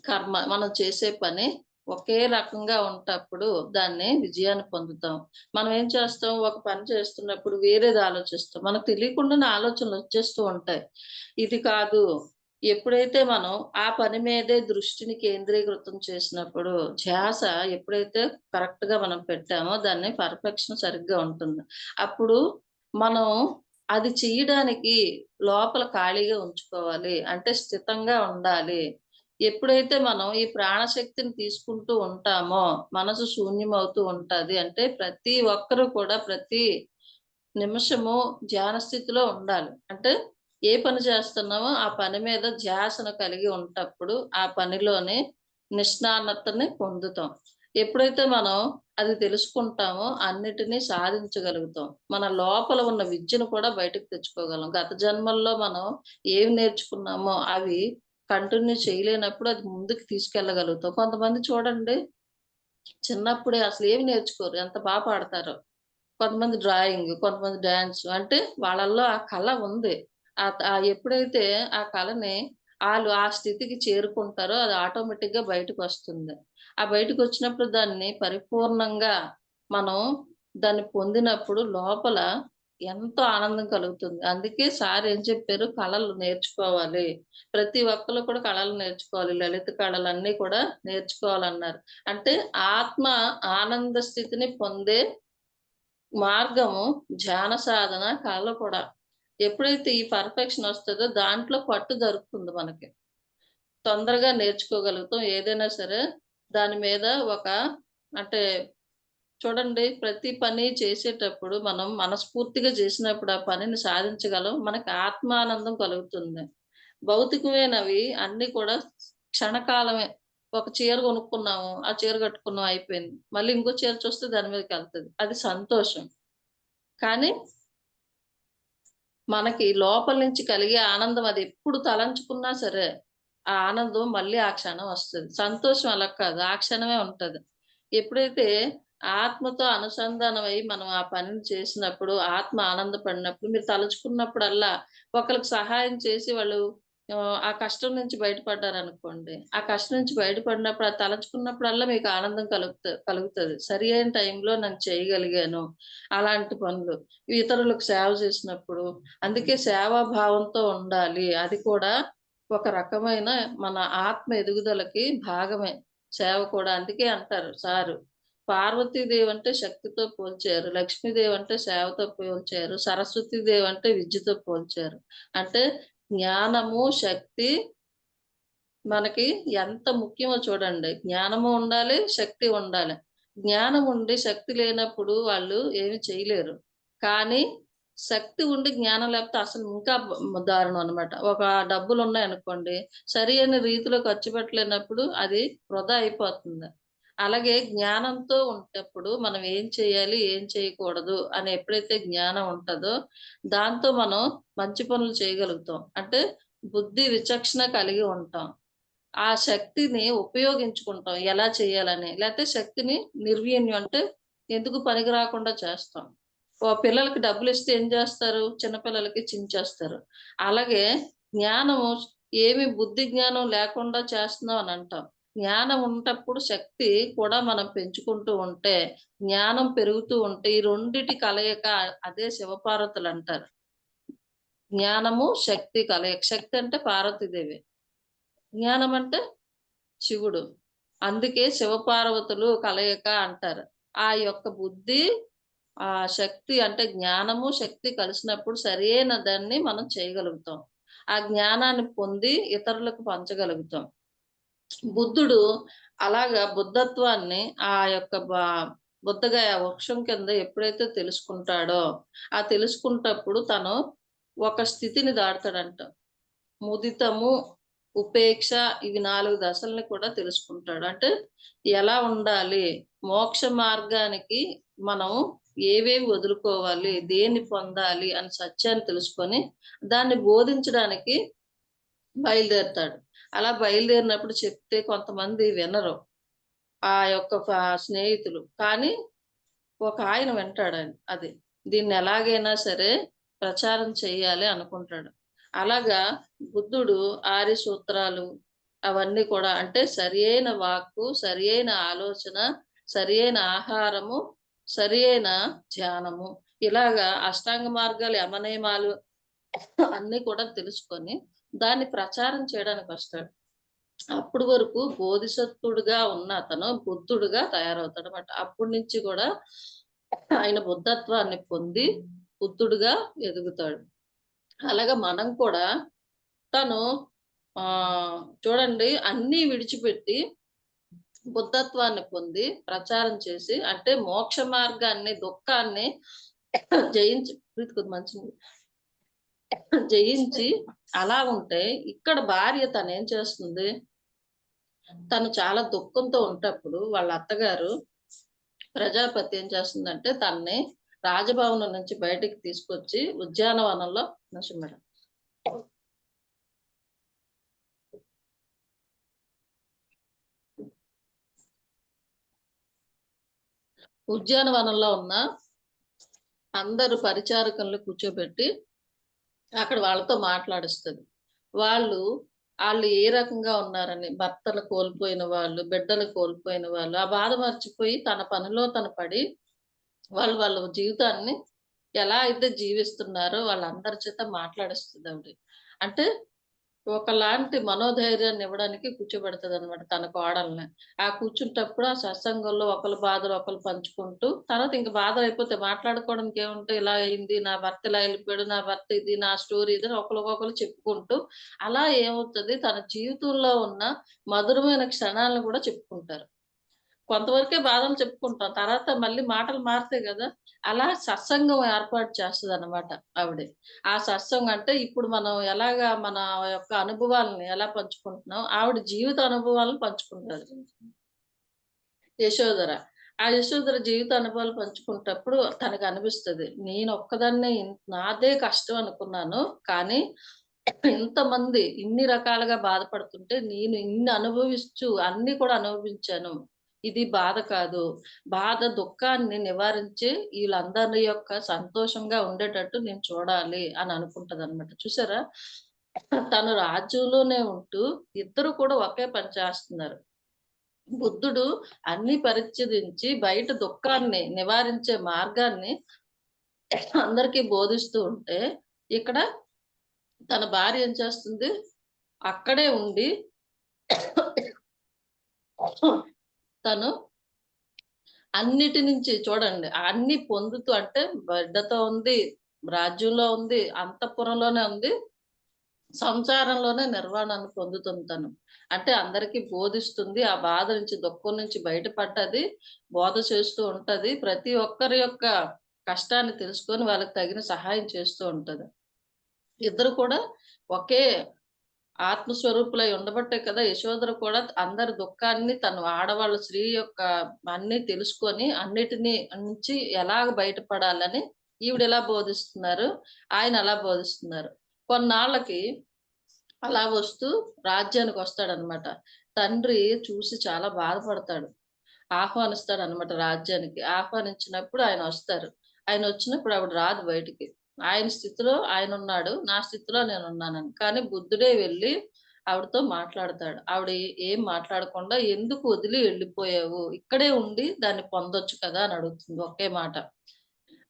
కర్మ మనం చేసే పని ఒకే రకంగా ఉంటప్పుడు దాన్ని విజయాన్ని పొందుతాం. మనం ఏం చేస్తాం, ఒక పని చేస్తున్నప్పుడు వేరేది ఆలోచిస్తాం. మనకు తెలియకుండానే ఆలోచనలు వచ్చేస్తూ ఉంటాయి. ఇది కాదు. ఎప్పుడైతే మనం ఆ పని మీదే దృష్టిని కేంద్రీకృతం చేసినప్పుడు, ధ్యాస ఎప్పుడైతే కరెక్ట్‌గా మనం పెట్టామో దాన్ని పర్ఫెక్షన్ సరిగ్గా ఉంటుంది. అప్పుడు మనం అది చెయ్యడానికి లోపల ఖాళీగా ఉంచుకోవాలి. అంటే స్థితంగా ఉండాలి. ఎప్పుడైతే మనం ఈ ప్రాణశక్తిని తీసుకుంటూ ఉంటామో, మనసు శూన్యమవుతూ ఉంటది. అంటే ప్రతి ఒక్కరు కూడా ప్రతి నిమిషము ధ్యాన స్థితిలో ఉండాలి. అంటే ఏ పని చేస్తున్నామో ఆ పని మీద ధ్యాసను కలిగి ఉంటప్పుడు ఆ పనిలోని నిష్ణాతని పొందుతాం. ఎప్పుడైతే మనం అది తెలుసుకుంటామో అన్నిటిని సాధించగలుగుతాం. మన లోపల ఉన్న విద్యను కూడా బయటకు తెచ్చుకోగలం. గత జన్మల్లో మనం ఏమి నేర్చుకున్నామో అవి కంటిన్యూ చేయలేనప్పుడు అది ముందుకు తీసుకెళ్ళగలుగుతాం. కొంతమంది చూడండి చిన్నప్పుడే అసలేమి నేర్చుకోరు. ఎంత పాడతారో. కొంతమంది డ్రాయింగ్, కొంతమంది డాన్స్ అంటే వాళ్ళల్లో ఆ కళ ఉంది. ఎప్పుడైతే ఆ కళని ఆళ్ళు ఆ స్థితికి చేరుకుంటారో అది ఆటోమేటిక్‌గా బయటకొస్తుంది. ఆ బయటకొచ్చినప్పుడు దాన్ని పరిపూర్ణంగా మనం దాన్ని పొందినప్పుడు లోపల ఎంతో ఆనందం కలుగుతుంది. అందుకే సార్ ఏం చెప్పారు, కళలు నేర్చుకోవాలి. ప్రతి ఒక్కళ్ళు కూడా కళలు నేర్చుకోవాలి. లలిత కళలన్నీ కూడా నేర్చుకోవాలన్నారు. అంటే ఆత్మ ఆనంద స్థితిని పొందే మార్గము ధ్యాన సాధన, కళలు కూడా. ఎప్పుడైతే ఈ పర్ఫెక్షన్ వస్తదో దాంట్లో పట్టు దొరుకుతుంది మనకి. తొందరగా నేర్చుకోగలుగుతాం. ఏదైనా సరే దాని మీద ఒక అంటే చూడండి ప్రతి పని చేసేటప్పుడు మనం మనస్ఫూర్తిగా చేసినప్పుడు ఆ పనిని సాధించగలం. మనకు ఆత్మానందం కలుగుతుంది. భౌతికమైనవి అన్నీ కూడా క్షణకాలమే. ఒక చీర కొనుక్కున్నాము. ఆ చీర కట్టుకున్నాం అయిపోయింది. మళ్ళీ ఇంకో చీర చూస్తే దాని మీదకెళ్తది. అది సంతోషం. కానీ మనకి లోపల నుంచి కలిగే ఆనందం అదెప్పుడు తలంచుకున్నా సరే, ఆ ఆనందం మళ్ళీ ఆ క్షణం వస్తది. సంతోషం అలా కాదు. ఆ క్షణమే ఉంటది. ఎప్పుడైతే ఆత్మతో అనుసంధానమై మనం ఆ పనిని చేసినప్పుడు, ఆత్మ ఆనందపడినప్పుడు, మీరు తలుచుకున్నప్పుడల్లా ఒకళ్ళకి సహాయం చేసి వాళ్ళు ఆ కష్టం నుంచి బయటపడ్డారనుకోండి. ఆ కష్టం నుంచి బయటపడినప్పుడు అది తలుచుకున్నప్పుడల్లా మీకు ఆనందం కలుగుతది. సరి అయిన టైంలో నేను చేయగలిగాను. అలాంటి పనులు. ఇతరులకు సేవ చేసినప్పుడు అందుకే సేవాభావంతో ఉండాలి. అది కూడా ఒక రకమైన మన ఆత్మ ఎదుగుదలకి భాగమే. సేవ కూడా. అందుకే అంటారు సారు. పార్వతీదేవి అంటే శక్తితో పోల్చారు. లక్ష్మీదేవి అంటే సేవతో పోల్చారు. సరస్వతీదేవి అంటే విద్యతో పోల్చారు. అంటే జ్ఞానము, శక్తి మనకి ఎంత ముఖ్యమో చూడండి. జ్ఞానము ఉండాలి, శక్తి ఉండాలి. జ్ఞానం ఉండి శక్తి లేనప్పుడు వాళ్ళు ఏమి చేయలేరు. కానీ శక్తి ఉండి జ్ఞానం లేకపోతే అసలు ఇంకా దారుణం అన్నమాట. ఒక డబ్బులున్నాయనుకోండి, సరి అయిన రీతిలో ఖర్చు పెట్టలేనప్పుడు అది వృధా అయిపోతుంది. అలాగే జ్ఞానంతో ఉంటప్పుడు మనం ఏం చేయాలి, ఏం చేయకూడదు అని ఎప్పుడైతే జ్ఞానం ఉంటదో, దాంతో మనం మంచి పనులు చేయగలుగుతాం. అంటే బుద్ధి విచక్షణ కలిగి ఉంటాం. ఆ శక్తిని ఉపయోగించుకుంటాం ఎలా చేయాలని. లేతే శక్తిని నిర్వీర్యం అంటే ఎందుకు పనికి రాకుండా చేస్తాం. పిల్లలకి డబ్బులిస్తే ఏం చేస్తారు? చిన్న పిల్లలకి చించేస్తారు. అలాగే జ్ఞానము ఏమి బుద్ధి జ్ఞానం లేకుండా చేస్తున్నాం అని అంటాం. జ్ఞానం ఉన్నప్పుడు శక్తి కూడా మనం పెంచుకుంటూ ఉంటే, జ్ఞానం పెరుగుతూ ఉంటే ఈ రెండిటి కలయిక అదే శివపార్వతులంటారు. జ్ఞానము, శక్తి కలయిక. శక్తి అంటే పార్వతీదేవి. జ్ఞానం అంటే శివుడు. అందుకే శివపార్వతులు కలయిక అంటారు. ఆ యొక్క బుద్ధి, ఆ శక్తి అంటే జ్ఞానము, శక్తి కలిసినప్పుడు సరైన దాన్ని మనం చేయగలుగుతాం. ఆ జ్ఞానాన్ని పొంది ఇతరులకు పంచగలుగుతాం. బుద్ధుడు అలాగా బుద్ధత్వాన్ని ఆ యొక్క బుద్ధగయ వృక్షం కింద ఎప్పుడైతే తెలుసుకుంటాడో, ఆ తెలుసుకుంటప్పుడు తను ఒక స్థితిని దాటుతాడంట. ముదితము, ఉపేక్ష ఇవి 4 దశల్ని కూడా తెలుసుకుంటాడు. అంటే ఎలా ఉండాలి? మోక్ష మార్గానికి మనం ఏవేవి వదులుకోవాలి? దేన్ని పొందాలి? అని సత్యాన్ని తెలుసుకొని దాన్ని బోధించడానికి బయలుదేరుతాడు. అలా బయలుదేరినప్పుడు చెప్తే కొంతమంది వినరు. ఆ యొక్క స్నేహితులు. కానీ ఒకాయన వింటాడండి అది. దీన్ని ఎలాగైనా సరే ప్రచారం చేయాలి అనుకుంటాడు. అలాగా బుద్ధుడు ఆర్య సూత్రాలు అవన్నీ కూడా అంటే సరియైన వాక్కు, సరియైన ఆలోచన, సరియైన ఆహారము, సరియైన ధ్యానము ఇలాగా అష్టాంగ మార్గాలు, యమనియమాలు అన్నీ కూడా తెలుసుకొని దాన్ని ప్రచారం చేయడానికొస్తాడు. అప్పటి వరకు బోధిసత్వుడుగా ఉన్న అతను బుద్ధుడుగా తయారవుతాడనమాట. అప్పటి నుంచి కూడా ఆయన బుద్ధత్వాన్ని పొంది బుద్ధుడుగా ఎదుగుతాడు. అలాగా మనం కూడా తను చూడండి అన్నీ విడిచిపెట్టి బుద్ధత్వాన్ని పొంది ప్రచారం చేసి అంటే మోక్ష మార్గాన్ని, దుఃఖాన్ని జయించి మంచిది జయించి అలా ఉంటే ఇక్కడ భార్య తనేం చేస్తుంది? తను చాలా దుఃఖంతో ఉంటప్పుడు వాళ్ళ అత్తగారు ప్రజాపతి ఏం చేస్తుందంటే తనని రాజభవనం నుంచి బయటికి తీసుకొచ్చి ఉద్యానవనంలో నిమిషం మేడం. ఉద్యానవనంలో ఉన్న అందరు పరిచారకులను కూర్చోబెట్టి అక్కడ వాళ్ళతో మాట్లాడిస్తది. వాళ్ళు ఏ రకంగా ఉన్నారని భర్తలు కోల్పోయిన వాళ్ళు, బిడ్డలు కోల్పోయిన వాళ్ళు ఆ బాధ మర్చిపోయి తన పనిలో తను పడి వాళ్ళ జీవితాన్ని ఎలా అయితే జీవిస్తున్నారో వాళ్ళందరి చేత మాట్లాడిస్తదావిడ. అంటే ఒకలాంటి మనోధైర్యాన్ని ఇవ్వడానికి కూర్చోబెడతదనమాట తన కోడల్ని. ఆ కూర్చుంటప్పుడు ఆ సత్సంగంలో ఒకళ్ళ బాధలు ఒకళ్ళు పంచుకుంటూ తర్వాత ఇంక బాధలయిపోతే మాట్లాడుకోవడానికి ఏముంటాయి, ఇలా అయింది, నా భర్త ఇలా ఎళ్ళిపోయాడు, నా భర్త ఇది, నా స్టోరీ ఇది అని ఒకళ్ళకొకళ్ళు చెప్పుకుంటూ అలా ఏమవుతది తన జీవితంలో ఉన్న మధురమైన క్షణాలను కూడా చెప్పుకుంటారు. కొంతవరకే బాధలు చెప్పుకుంటాం. తర్వాత మళ్ళీ మాటలు మారుతాయి గదా! అలా సత్సంగం ఏర్పాటు చేస్తదనమాట ఆవిడ. ఆ సత్సంగం అంటే ఇప్పుడు మనం ఎలాగా మన యొక్క అనుభవాల్ని ఎలా పంచుకుంటున్నాం, ఆవిడ జీవిత అనుభవాలను పంచుకుంటారు. యశోధర. ఆ యశోధర జీవిత అనుభవాలు పంచుకునేటప్పుడు తనకనిపిస్తది. నేనొక్కదాన్నే నాదే కష్టం అనుకున్నాను. కానీ ఇంతమంది ఇన్ని రకాలుగా బాధపడుతుంటే నేను ఇన్ని అనుభవించు అన్నీ కూడా అనుభవించాను. ఇది బాధ కాదు. బాధ, దుఃఖాన్ని నివారించి ఈళ్ళందరి యొక్క సంతోషంగా ఉండేటట్టు నేను చూడాలి అని అనుకుంటదనమాట. చూసారా? తను రాజ్యంలోనే ఉంటూ ఇద్దరు కూడా ఒకే పని చేస్తున్నారు. బుద్ధుడు అన్ని పరిత్యజించి బయట దుఃఖాన్ని నివారించే మార్గాన్ని అందరికీ బోధిస్తూ ఉంటే, ఇక్కడ తన భార్య ఏం చేస్తుంది? అక్కడే ఉండి తను అన్నిటి నుంచి చూడండి అన్ని పొందుతూ అంటే బిడ్డతో ఉంది, రాజ్యంలో ఉంది, అంతఃపురంలోనే ఉంది. సంసారంలోనే నిర్వాణాన్ని పొందుతుంది తను. అంటే అందరికీ బోధిస్తుంది. ఆ బాధ నుంచి, దుఃఖం నుంచి బయటపడ్డది. బోధ చేస్తూ ఉంటది. ప్రతి ఒక్కరి యొక్క కష్టాన్ని తెలుసుకొని వాళ్ళకి తగిన సహాయం చేస్తూ ఉంటది. ఇద్దరు కూడా ఒకే ఆత్మస్వరూపులై ఉండబట్టే కదా! యశోధర కూడా అందరి దుఃఖాన్ని తను ఆడవాళ్ళ స్త్రీ యొక్క అన్నీ తెలుసుకొని అన్నిటిని నుంచి ఎలాగ బయటపడాలని ఈవిడ ఎలా బోధిస్తున్నారు, ఆయన అలా బోధిస్తున్నారు. కొన్నాళ్ళకి అలా వస్తూ రాజ్యానికొస్తాడనమాట. తండ్రి చూసి చాలా బాధపడతాడు. ఆహ్వానిస్తాడనమాట రాజ్యానికి. ఆహ్వానించినప్పుడు ఆయనొస్తారు. ఆయనొచ్చినప్పుడు ఆవిడ రాదు బయటికి. ఆయన స్థితిలో ఆయనున్నాడు. నా స్థితిలో నేనున్నానని. కానీ బుద్ధుడే వెళ్లి ఆవిడతో మాట్లాడతాడు. ఆవిడ ఏం మాట్లాడకుండా "ఎందుకు వదిలి ఎళ్ళిపోయావు? ఇక్కడే ఉండి దాన్ని పొందొచ్చు కదా!" అని అడుగుతుంది ఒకే మాట.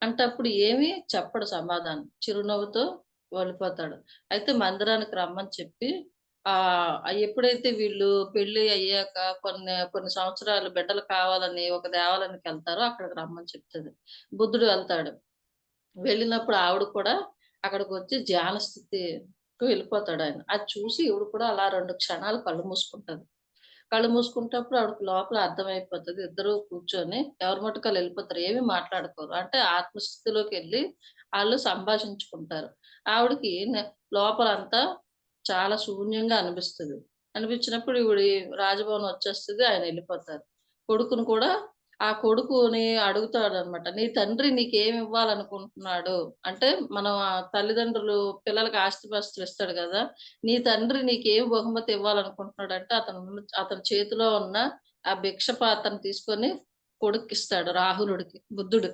అంటే అప్పుడు ఏమీ చెప్పడు సమాధానం. చిరునవ్వుతో వెళ్ళిపోతాడు. అయితే మందిరానికి రమ్మని చెప్పి ఎప్పుడైతే వీళ్ళు పెళ్లి అయ్యాక కొన్ని కొన్ని సంవత్సరాలు బిడ్డలు కావాలని ఒక దేవాలయానికెళ్తారో అక్కడికి రమ్మని చెప్తది. బుద్ధుడు వెళ్తాడు. వెళ్ళినప్పుడు ఆవిడ కూడా అక్కడికొచ్చి ధ్యాన స్థితికి వెళ్ళిపోతాడాయన. అది చూసి ఈవిడ కూడా అలా 2 క్షణాలు కళ్ళు మూసుకుంటది. కళ్ళు మూసుకుంటప్పుడు ఆవిడకి లోపల అర్థమైపోతది. ఇద్దరు కూర్చొని ఎవరి మటుకు ఆళ్ళు ఎళ్ళిపోతారు. ఏమి మాట్లాడుకోరు. అంటే ఆత్మస్థితిలోకెళ్ళి ఆళ్ళు సంభాషించుకుంటారు. ఆవిడకి లోపలంతా చాలా శూన్యంగా అనిపిస్తది. అనిపించినప్పుడు ఈవిడి రాజభవనం వచ్చేస్తది. ఆయన ఎళ్ళిపోతారు. కొడుకుని కూడా ఆ కొడుకుని అడుగుతాడనమాట. "నీ తండ్రి నీకేమివ్వాలనుకుంటున్నాడు?" అంటే మనం తల్లిదండ్రులు పిల్లలకి ఆస్తిపాస్తులు ఇస్తాడు గదా! "నీ తండ్రి నీకేం బహుమతి ఇవ్వాలనుకుంటున్నాడంటే" అతని చేతిలో ఉన్న ఆ భిక్ష పాత్రను తీసుకొని కొడుక్కిస్తాడు రాహులుడికి బుద్ధుడు.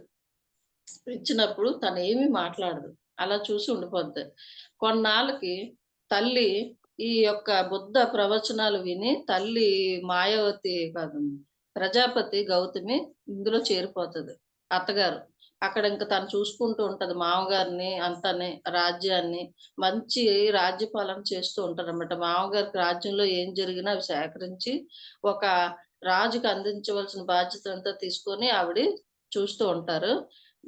ఇచ్చినప్పుడు తనేమి మాట్లాడదు. అలా చూసి ఉండిపోద్ది. కొన్నాళ్ళకి తల్లి ఈ యొక్క బుద్ధ ప్రవచనాలు విని తల్లి మాయావతి కాదు ప్రజాపతి గౌతమి ఇందులో చేరిపోతది. అత్తగారు. అక్కడ ఇంక తను చూసుకుంటూ ఉంటది మామగారిని అంతాని, రాజ్యాన్ని. మంచి రాజ్యపాలన చేస్తూ ఉంటారనమాట. మామగారికి రాజ్యంలో ఏం జరిగినా అవి సేకరించి ఒక రాజుకి అందించవలసిన బాధ్యతంతా తీసుకొని ఆవిడ చూస్తూ ఉంటారు.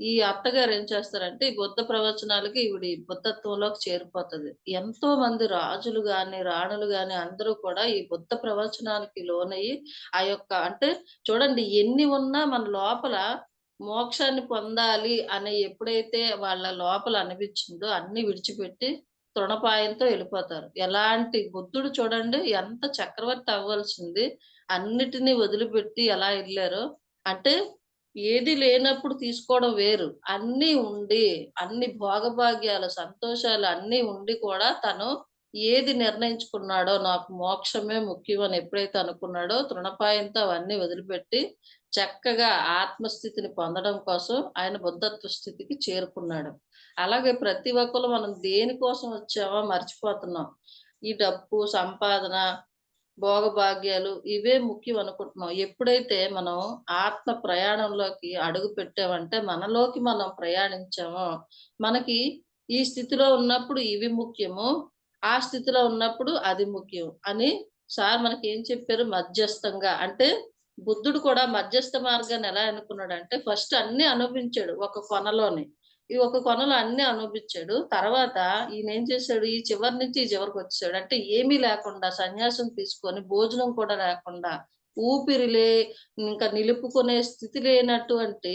ఈ అత్తగారు ఏం చేస్తారంటే, ఈ బుద్ధ ప్రవచనాలకి ఈవిడి బుద్ధత్వంలోకి చేరిపోతది. ఎంతో మంది రాజులు గాని, రాణులు గాని అందరూ కూడా ఈ బుద్ధ ప్రవచనాలకి లోనయ్యి ఆ యొక్క అంటే చూడండి ఎన్ని ఉన్నా మన లోపల మోక్షాన్ని పొందాలి అని ఎప్పుడైతే వాళ్ళ లోపల అనిపించిందో అన్నీ విడిచిపెట్టి తృణపాయంతో ఎళ్ళిపోతారు. ఎలాంటి బుద్ధుడు చూడండి ఎంత చక్రవర్తి అవ్వాల్సింది అన్నిటిని వదిలిపెట్టి ఎలా ఎళ్లారో అంటే ఏది లేనప్పుడు తీసుకోవడం వేరు. అన్నీ ఉండి, అన్ని భోగభాగ్యాలు, సంతోషాలు అన్నీ ఉండి కూడా తను ఏది నిర్ణయించుకున్నాడో నాకు మోక్షమే ముఖ్యం అని ఎప్పుడైతే అనుకున్నాడో తృణప్రాయంతో అవన్నీ వదిలిపెట్టి చక్కగా ఆత్మస్థితిని పొందడం కోసం ఆయన బుద్ధత్వ స్థితికి చేరుకున్నాడు. అలాగే ప్రతి ఒక్కళ్ళు మనం దేనికోసం వచ్చామో మర్చిపోతున్నాం. ఈ డబ్బు, సంపాదన భోగభాగ్యాలు ఇవే ముఖ్యం అనుకుంటున్నాం. ఎప్పుడైతే మనం ఆత్మ ప్రయాణంలోకి అడుగు పెట్టామంటే, మనలోకి మనం ప్రయాణించామో, మనకి ఈ స్థితిలో ఉన్నప్పుడు ఇవి ముఖ్యము, ఆ స్థితిలో ఉన్నప్పుడు అది ముఖ్యం అని సార్ మనకేం చెప్పారు మధ్యస్థంగా. అంటే బుద్ధుడు కూడా మధ్యస్థ మార్గాన్ని ఎలా ఎన్నుకున్నాడంటే, ఫస్ట్ అన్నీ అనుభవించాడు ఒక కొనలోనే. ఈ ఒక కొనలో అన్నీ అనుభవించాడు. తర్వాత ఈయనేం చేశాడు, ఈ చివరి నుంచి ఈ చివరికొచ్చేసాడు. అంటే ఏమీ లేకుండా సన్యాసం తీసుకొని, భోజనం కూడా లేకుండా, ఊపిరి ఇంకా నిలుపుకునే స్థితి లేనటువంటి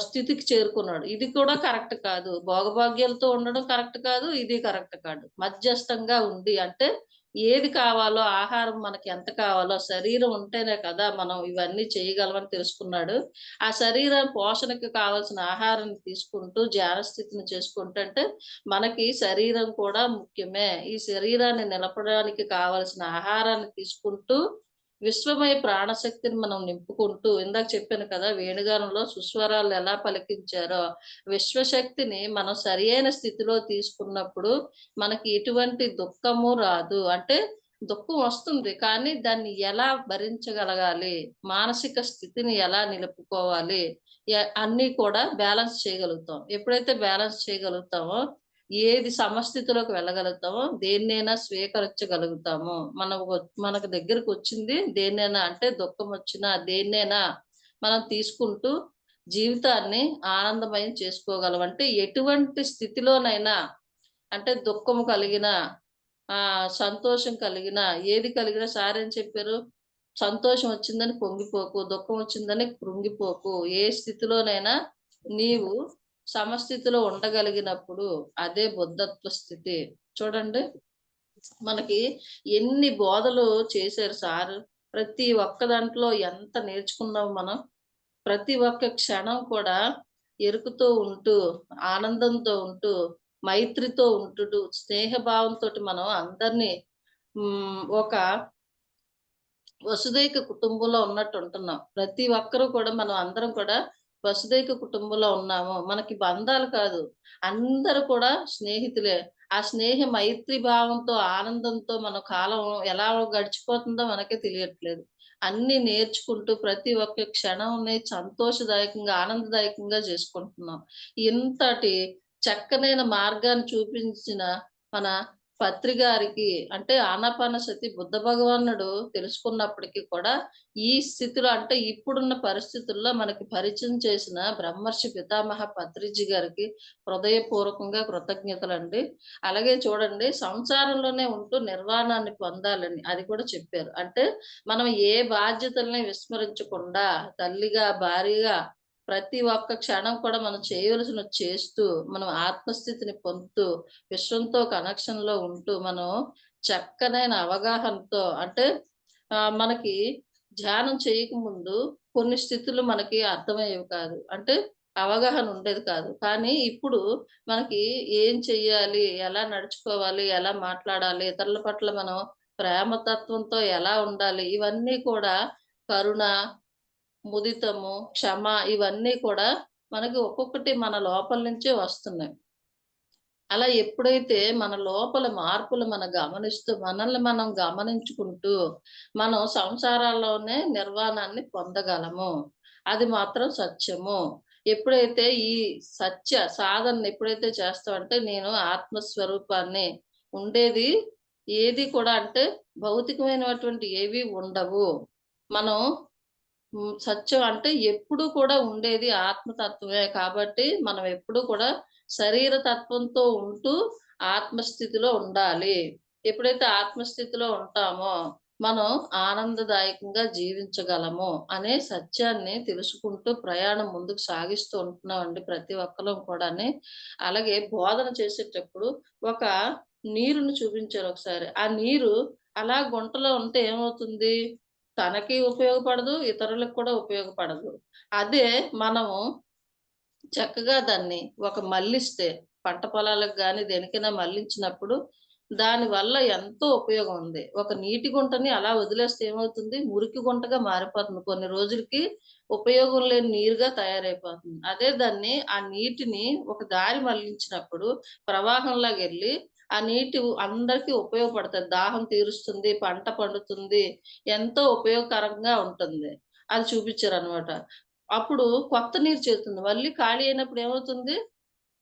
స్థితికి చేరుకున్నాడు. ఇది కూడా కరెక్ట్ కాదు. భోగభాగ్యాలతో ఉండడం కరెక్ట్ కాదు. ఇది కరెక్ట్ కాదు. మధ్యస్థంగా ఉండి అంటే ఏది కావాలో ఆహారం మనకి ఎంత కావాలో శరీరం ఉంటేనే కదా మనం ఇవన్నీ చేయగలమని తెలుసుకున్నాడు. ఆ శరీర పోషణకి కావాల్సిన ఆహారాన్ని తీసుకుంటూ ధ్యాన స్థితిని చేసుకుంటూ అంటే మనకి శరీరం కూడా ముఖ్యమే. ఈ శరీరాన్ని నిలపడానికి కావాల్సిన ఆహారాన్ని తీసుకుంటూ విశ్వమయ ప్రాణశక్తిని మనం నింపుకుంటూ ఇందాక చెప్పాను కదా! వేణుగానంలో సుస్వరాలు ఎలా పలికించారో విశ్వశక్తిని మనం సరియైన స్థితిలో తీసుకున్నప్పుడు మనకి ఎటువంటి దుఃఖము రాదు. అంటే దుఃఖం వస్తుంది. కానీ దాన్ని ఎలా భరించగలగాలి? మానసిక స్థితిని ఎలా నిలుపుకోవాలి? అన్నీ కూడా బ్యాలెన్స్ చేయగలుగుతాం. ఎప్పుడైతే బ్యాలెన్స్ చేయగలుగుతామో, ఏది సమస్థితిలోకి వెళ్ళగలుగుతామో, దేన్నైనా స్వీకరించగలుగుతాము. మనకు దగ్గరకొచ్చింది దేన్నైనా అంటే దుఃఖమొచ్చినా, దేన్నైనా మనం తీసుకుంటూ జీవితాన్ని ఆనందమయం చేసుకోగలం. అంటే ఎటువంటి స్థితిలోనైనా అంటే దుఃఖము కలిగినా, సంతోషం కలిగినా, ఏది కలిగినా సారేం చెప్పారు? సంతోషం వచ్చిందని పొంగిపోకు, దుఃఖం వచ్చిందని కృంగిపోకు. ఏ స్థితిలోనైనా నీవు సమస్థితిలో ఉండగలిగినప్పుడు అదే బుద్ధత్వ స్థితి. చూడండి మనకి ఎన్ని బోధలు చేశారు సారు. ప్రతి ఒక్క దాంట్లో ఎంత నేర్చుకున్నాం మనం. ప్రతి ఒక్క క్షణం కూడా ఎరుకుతూ ఉంటూ, ఆనందంతో ఉంటూ, మైత్రితో ఉంటుడు, స్నేహభావంతోటి మనం అందరిని ఒక వసుదైక కుటుంబంలో ఉన్నట్టు ఉంటున్నాం. ప్రతి ఒక్కరు కూడా మనం అందరం కూడా వసుదైక కుటుంబంలో ఉన్నాము. మనకి బంధాలు కాదు. అందరూ కూడా స్నేహితులే. ఆ స్నేహ మైత్రి భావంతో, ఆనందంతో మన కాలం ఎలా గడిచిపోతుందో మనకే తెలియట్లేదు. అన్నీ నేర్చుకుంటూ ప్రతి ఒక్క క్షణంని సంతోషదాయకంగా, ఆనందదాయకంగా చేసుకుంటున్నాం. ఇంతటి చక్కనైన మార్గాన్ని చూపించిన మన పత్రి గారికి అంటే ఆనాపానసతి బుద్ధ భగవానుడు తెలుసుకున్నప్పటికీ కూడా ఈ స్థితిలో అంటే ఇప్పుడున్న పరిస్థితుల్లో మనకి పరిచయం చేసిన బ్రహ్మర్షి పితామహ పత్రిజీ గారికి హృదయపూర్వకంగా కృతజ్ఞతలండి. అలాగే చూడండి, సంసారంలోనే ఉంటూ నిర్వాణాన్ని పొందాలని అది కూడా చెప్పారు. అంటే మనం ఏ బాధ్యతల్ని విస్మరించకుండా తల్లిగా, భార్యగా ప్రతి ఒక్క క్షణం కూడా మనం చేయవలసినవి చేస్తూ, మనం ఆత్మస్థితిని పొందుతూ, విశ్వంతో కనెక్షన్‌లో ఉంటూ, మనం చక్కనైన అవగాహనతో అంటే మనకి ధ్యానం చేయకముందు కొన్ని స్థితులు మనకి అర్థమయ్యేవి కాదు. అంటే అవగాహన ఉండేది కాదు. కానీ ఇప్పుడు మనకి ఏం చెయ్యాలి? ఎలా నడుచుకోవాలి? ఎలా మాట్లాడాలి? ఇతరుల పట్ల మనం ప్రేమతత్వంతో ఎలా ఉండాలి? ఇవన్నీ కూడా కరుణ, ముదితము, క్షమ ఇవన్నీ కూడా మనకి ఒక్కొక్కటి మన లోపల నుంచే వస్తున్నాయి. అలా ఎప్పుడైతే మన లోపల మార్పులు మనం గమనిస్తూ, మనల్ని మనం గమనించుకుంటూ, మనం సంసారాల్లోనే నిర్వాణాన్ని పొందగలము. అది మాత్రం సత్యము. ఎప్పుడైతే ఈ సత్య సాధనని ఎప్పుడైతే చేస్తామంటే, నేను ఆత్మస్వరూపాన్ని ఉండేది ఏది కూడా అంటే భౌతికమైనటువంటి ఏవి ఉండవు. మనం సత్యం అంటే ఎప్పుడూ కూడా ఉండేది ఆత్మతత్వమే కాబట్టి, మనం ఎప్పుడూ కూడా శరీర తత్వంతో ఉంటూ ఆత్మస్థితిలో ఉండాలి. ఎప్పుడైతే ఆత్మస్థితిలో ఉంటామో, మనం ఆనందదాయకంగా జీవించగలము అనే సత్యాన్ని తెలుసుకుంటూ ప్రయాణం ముందుకు సాగిస్తూ ఉంటున్నామండి ప్రతి ఒక్కళ్ళం కూడాని. అలాగే బోధన చేసేటప్పుడు ఒక నీరుని చూపించారు ఒకసారి. ఆ నీరు అలా గుంటలో ఉంటే ఏమవుతుంది? తనకి ఉపయోగపడదు, ఇతరులకు కూడా ఉపయోగపడదు. అదే మనము చక్కగా దాన్ని ఒక మళ్ళిస్తే, పంట పొలాలకు గాని, దేనికైనా మళ్ళించినప్పుడు దానివల్ల ఎంతో ఉపయోగం ఉంది. ఒక నీటి గుంటని అలా వదిలేస్తే ఏమవుతుంది? మురికి గుంటగా మారిపోతుంది. కొన్ని రోజులకి ఉపయోగం లేని నీరుగా తయారైపోతుంది. అదే దాన్ని ఆ నీటిని ఒక దారి మళ్ళించినప్పుడు ప్రవాహంలాగెళ్ళి, ఆ నీటి అందరికీ ఉపయోగపడతది. దాహం తీరుస్తుంది, పంట పండుతుంది, ఎంతో ఉపయోగకరంగా ఉంటుంది. అది చూపిచ్చారనమాట. అప్పుడు కొత్త నీరు చేరుతుంది. మళ్ళీ ఖాళీ అయినప్పుడు ఏమవుతుంది?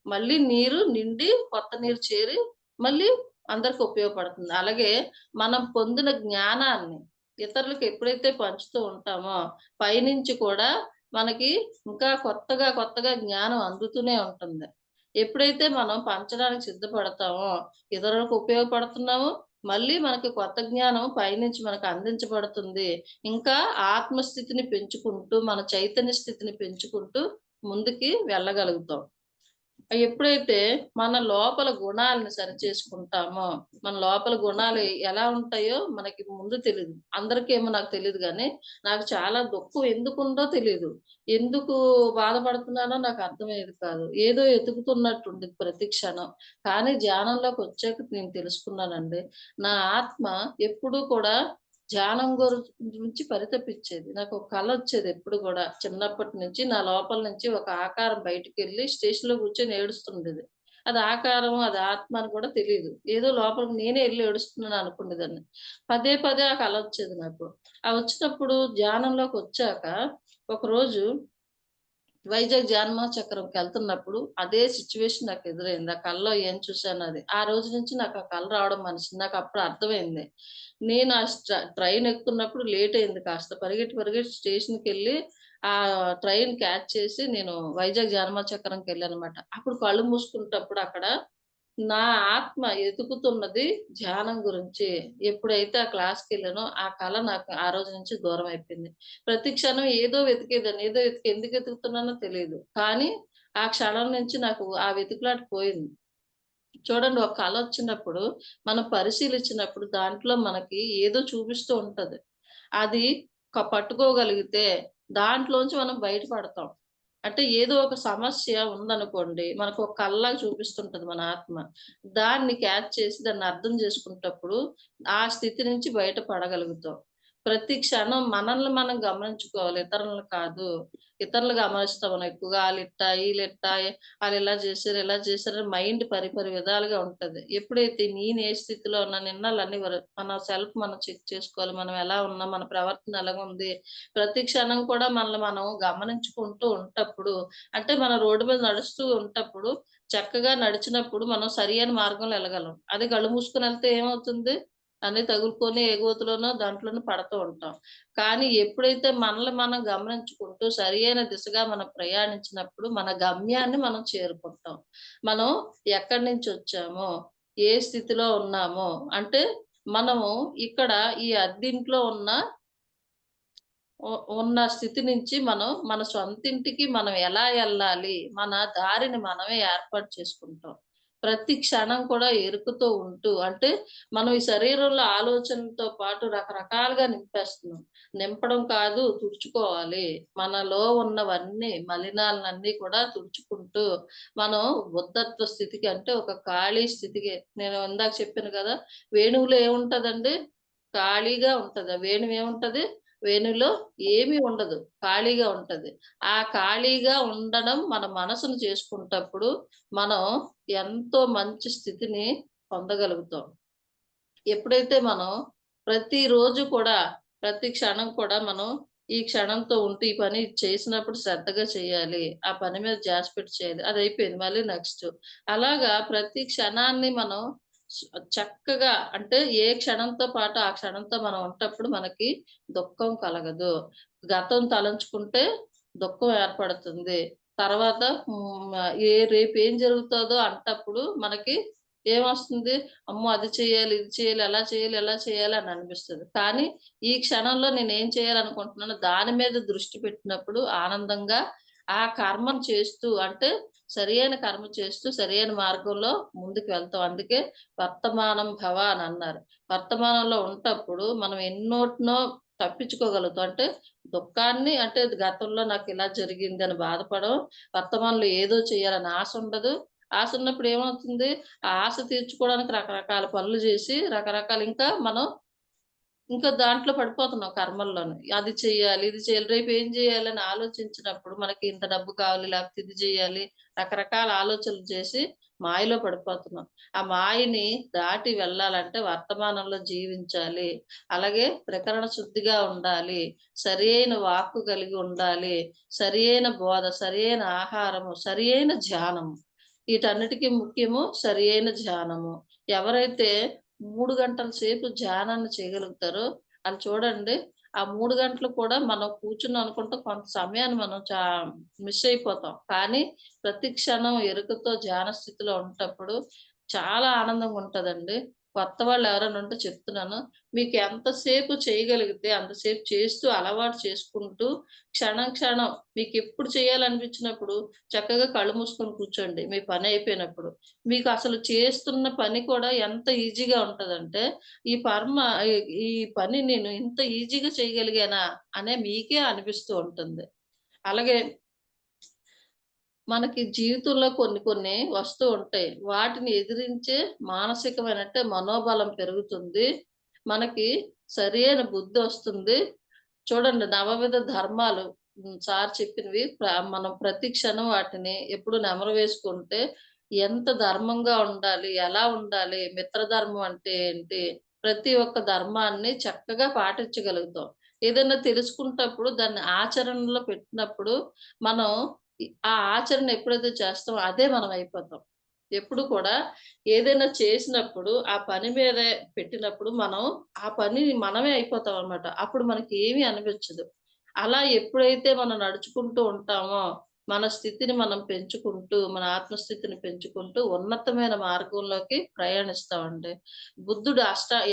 మళ్ళీ నీరు నిండి కొత్త నీరు చేరి మళ్ళీ అందరికి ఉపయోగపడుతుంది. అలాగే మనం పొందిన జ్ఞానాన్ని ఇతరులకు ఎప్పుడైతే పంచుతూ ఉంటామో పైనుంచి కూడా మనకి ఇంకా కొత్తగా, కొత్తగా జ్ఞానం అందుతూనే ఉంటుంది. ఎప్పుడైతే మనం పంచడానికి సిద్ధపడతామో ఇతరులకు ఉపయోగపడుతున్నామో మళ్ళీ మనకి కొత్త జ్ఞానం పైనుంచి మనకు అందించబడుతుంది. ఇంకా ఆత్మస్థితిని పెంచుకుంటూ, మన చైతన్య స్థితిని పెంచుకుంటూ ముందుకి వెళ్ళగలుగుతాం. ఎప్పుడైతే మన లోపల గుణాలను సరిచేసుకుంటామో, మన లోపల గుణాలు ఎలా ఉంటాయో మనకి ముందు తెలీదు. అందరికేమో నాకు తెలీదు గానీ, నాకు చాలా దుఃఖం ఎందుకుందో తెలీదు. ఎందుకు బాధపడుతున్నానో నాకు అర్థమయ్యేది కాదు. ఏదో ఎతుకుతున్నట్టుండేది ప్రతి క్షణం. కానీ ధ్యానంలోకొచ్చాక నేను తెలుసుకున్నానండి. నా ఆత్మ ఎప్పుడూ కూడా ధ్యానం గురించి పరితపించేది. నాకొక కలొచ్చేది ఎప్పుడు గూడా. చిన్నప్పటి నుంచి నా లోపల నుంచి ఒక ఆకారం బయటికెళ్ళి స్టేషన్‌లో కూర్చొని ఏడుస్తుండేది. అది ఆకారం, అది ఆత్మ అని కూడా తెలీదు. ఏదో లోపలికి నేనే ఎళ్లి ఏడుస్తున్నాను అనుకునేదాన్ని. పదే పదే ఆ కలొచ్చేది నాకు. ఆ వచ్చినప్పుడు ధ్యానంలోకొచ్చాక ఒకరోజు వైజాగ్ జానమా చక్రంకెళ్తున్నప్పుడు అదే సిట్యుయేషన్ నాకు ఎదురైంది. ఆ కలలో ఏం చూసానది. ఆ రోజు నుంచి నాకు ఆ కల రావడం మనిషిని. నాకప్పుడు అర్థమైంది. నేను ఆ ట్రైన్ ఎక్కుతున్నప్పుడు లేట్ అయింది కాస్త. పరిగెట్టి, పరిగెట్టి స్టేషన్‌కెళ్ళి ట్రైన్ క్యాచ్ చేసి నేను వైజాగ్ జానమా చక్రంకెళ్ళానన్నమాట. అప్పుడు కళ్ళు మూసుకునేటప్పుడు అక్కడ నా ఆత్మ ఎతుకుతున్నది ధ్యానం గురించి. ఎప్పుడైతే ఆ క్లాస్‌కెళ్ళానో, ఆ కల నాకు ఆ రోజు నుంచి దూరమైపోయింది. ప్రతి క్షణం ఏదో వెతికేదాన్ని. ఏదో ఎందుకు వెతుకుతున్నానో తెలీదు. కానీ, ఆ క్షణం నుంచి నాకు ఆ వెతుకులాట పోయింది. చూడండి, ఒక కలొచ్చినప్పుడు, మనం పరిశీలించినప్పుడు దాంట్లో మనకి ఏదో చూపిస్తూ ఉంటది. అది పట్టుకోగలిగితే దాంట్లోంచి మనం బయటపడతాం. అంటే ఏదో ఒక సమస్య ఉందనుకోండి, మనకొక కల్లాగా చూపిస్తుంటది మన ఆత్మ. దాన్ని క్యాచ్ చేసి దాన్ని అర్థం చేసుకునేటప్పుడు, ఆ స్థితి నుంచి బయట పడగలుగుతాం. ప్రతి క్షణం మనల్ని మనం గమనించుకోవాలి. ఇతరులను కాదు. ఇతరులు గమనిస్తాం మనం ఎక్కువగా ఆళ్ళిట్టా, ఈళ్ళిట్టా, ఆళ్ళిలా చేశారు, ఇలా చేశారు అని మైండ్ పరిపరి విధాలుగా ఉంటది. ఎప్పుడైతే నేను ఏ స్థితిలో ఉన్నాను ఇన్నాళ్ళన్నీ మన సెల్ఫ్ మనం చెక్ చేసుకోవాలి. మనం ఎలా ఉన్నాం? మన ప్రవర్తన ఎలాగుంది? ప్రతి క్షణం కూడా మనల్ని మనం గమనించుకుంటూ ఉంటప్పుడు, అంటే మనం రోడ్డు మీద నడుస్తూ ఉంటప్పుడు, చక్కగా నడిచినప్పుడు మనం సరియైన మార్గంలో ఎళ్ళగలం. అదే కళ్ళు మూసుకొని ఎళ్తే ఏమవుతుంది? అన్నీ తగులుకొని ఏ గోతిలోనో దాంట్లోనో పడుతూ ఉంటాం. కానీ ఎప్పుడైతే మనల్ని మనం గమనించుకుంటూ సరియైన దిశగా మనం ప్రయాణించినప్పుడు మన గమ్యాన్ని మనం చేరుకుంటాం. మనం ఎక్కడి నుంచొచ్చామో, ఏ స్థితిలో ఉన్నామో అంటే మనము ఇక్కడ ఈ అద్దింట్లో ఉన్న స్థితి నుంచి మనం మన సొంతింటికి మనం ఎలా ఎళ్ళాలి? మన దారిని మనమే ఏర్పాటు చేసుకుంటాం. ప్రతి క్షణం కూడా ఎరుకుతూ ఉంటూ అంటే మనం ఈ శరీరంలో ఆలోచనలతో పాటు రకరకాలుగా నింపేస్తున్నాం. నింపడం కాదు తుడుచుకోవాలి. మనలో ఉన్నవన్నీ మలినాలనన్నీ కూడా తుడుచుకుంటూ మనం ఉద్ధత్వ స్థితికి అంటే ఒక ఖాళీ స్థితికి నేను ఇందాక చెప్పాను కదా! వేణువులో ఏముంటదండి? ఖాళీగా ఉంటది. ఆ వేణువు ఏముంటది? వేణులో ఏమీ ఉండదు. ఖాళీగా ఉంటది. ఆ ఖాళీగా ఉండడం మన మనసును చేసుకుంటప్పుడు, మనం ఎంతో మంచి స్థితిని పొందగలుగుతాం. ఎప్పుడైతే మనం ప్రతిరోజు కూడా, ప్రతి క్షణం కూడా మనం ఈ క్షణంతో ఉంటూ ఈ పని చేసినప్పుడు శ్రద్ధగా చేయాలి. ఆ పని మీద ధ్యాస పెట్టి చేయాలి. అదయిపోయింది. మళ్ళీ నెక్స్ట్. అలాగా ప్రతి క్షణాన్ని మనం స్ చక్కగా అంటే ఏ క్షణంతో పాటు ఆ క్షణంతో మనం ఉంటప్పుడు మనకి దుఃఖం కలగదు. గతం తలంచుకుంటే దుఃఖం ఏర్పడుతుంది. తర్వాత రేపేం జరుగుతదో అంటప్పుడు మనకి ఏమొస్తుంది? అమ్మో! అది చేయాలి, ఇది చేయాలి, అలా చేయాలి, ఎలా చేయాలి అని అనిపిస్తది. కానీ ఈ క్షణంలో నేనేం చేయాలనుకుంటున్నానో దాని మీద దృష్టి పెట్టినప్పుడు ఆనందంగా ఆ కర్మను చేస్తూ అంటే సరియైన కర్మ చేస్తూ సరియైన మార్గంలో ముందుకు వెళ్తాం. అందుకే వర్తమానం భవ అని అన్నారు. వర్తమానంలో ఉంటప్పుడు మనం ఎన్నోటినో తప్పించుకోగలుగుతాం. అంటే దుఃఖాన్ని అంటే గతంలో నాకిలా జరిగిందని బాధపడం, వర్తమానంలో ఏదో చేయాలని ఆశ ఉండదు. ఆశ ఉన్నప్పుడు ఏమవుతుంది? ఆ ఆశ తీర్చుకోవడానికి రకరకాల పనులు జేసి, రకరకాల ఇంకా మనం ఇంకా దాంట్లో పడిపోతున్నాం కర్మల్లోని. అది చెయ్యాలి, ఇది చేయాలి, రేపేం జేయాలని ఆలోచించినప్పుడు మనకి ఇంత డబ్బు కావాలి, లేకపోతే ఇది జేయాలి, రకరకాల ఆలోచనలు చేసి మాయలో పడిపోతున్నాం. ఆ మాయని దాటి వెళ్ళాలంటే వర్తమానంలో జీవించాలి. అలాగే త్రికరణ శుద్ధిగా ఉండాలి. సరియైన వాక్కు కలిగి ఉండాలి. సరియైన బోధ, సరియైన ఆహారము, సరియైన ధ్యానము. వీటన్నిటికి ముఖ్యము సరియైన ధ్యానము. ఎవరైతే 3 గంటల సేపు ధ్యానాన్ని చేయగలుగుతారో ఆళ్ళు చూడండి, ఆ 3 గంటలు కూడా మనం కూర్చున్నాం అనుకుంటే కొంత సమయాన్ని మనం మిస్ అయిపోతాం. కానీ ప్రతి క్షణం ఎరుకతో ధ్యాన స్థితిలో ఉంటప్పుడు చాలా ఆనందంగా ఉంటదండి. కొత్త వాళ్ళు ఎవరైనా ఉంటే చెప్తున్నాను. మీకు ఎంతసేపు చేయగలిగితే అంతసేపు చేస్తూ అలవాటు చేసుకుంటూ క్షణం క్షణం మీకెప్పుడు చేయాలనిపించినప్పుడు చక్కగా కళ్ళు మూసుకొని కూర్చోండి. మీ పని అయిపోయినప్పుడు. మీకు అసలు చేస్తున్న పని కూడా ఎంత ఈజీగా ఉంటదంటే, ఈ పర్మ ఈ ఈ పని నేను ఇంత ఈజీగా చేయగలిగానా అనే మీకే అనిపిస్తూ ఉంటుంది. అలాగే మనకి జీవితంలో కొన్ని కొన్ని వస్తూ ఉంటాయి. వాటిని ఎదిరించే మానసికమైన అంటే మనోబలం పెరుగుతుంది. మనకి సరియైన బుద్ధొస్తుంది. చూడండి నవవిధ ధర్మాలు సార్ చెప్పినవి మనం ప్రతి క్షణం వాటిని ఎప్పుడు నెమరు వేసుకుంటే ఎంత ధర్మంగా ఉండాలి? ఎలా ఉండాలి? మిత్రధర్మం అంటే ఏంటి? ప్రతి ఒక్క ధర్మాన్ని చక్కగా పాటించగలుగుతాం. ఏదైనా తెలుసుకుంటప్పుడు దాన్ని ఆచరణలో పెట్టినప్పుడు మనం ఆ ఆచరణ ఎప్పుడైతే చేస్తామో అదే మనం అయిపోతాం. ఎప్పుడు కూడా ఏదైనా చేసినప్పుడు ఆ పని మీదే పెట్టినప్పుడు మనం ఆ పనిని మనమే అయిపోతామనమాట. అప్పుడు మనకేమీ అనిపించదు. అలా ఎప్పుడైతే మనం నడుచుకుంటూ ఉంటామో, మన స్థితిని మనం పెంచుకుంటూ, మన ఆత్మస్థితిని పెంచుకుంటూ ఉన్నతమైన మార్గంలోకి ప్రయాణిస్తామండి. బుద్ధుడు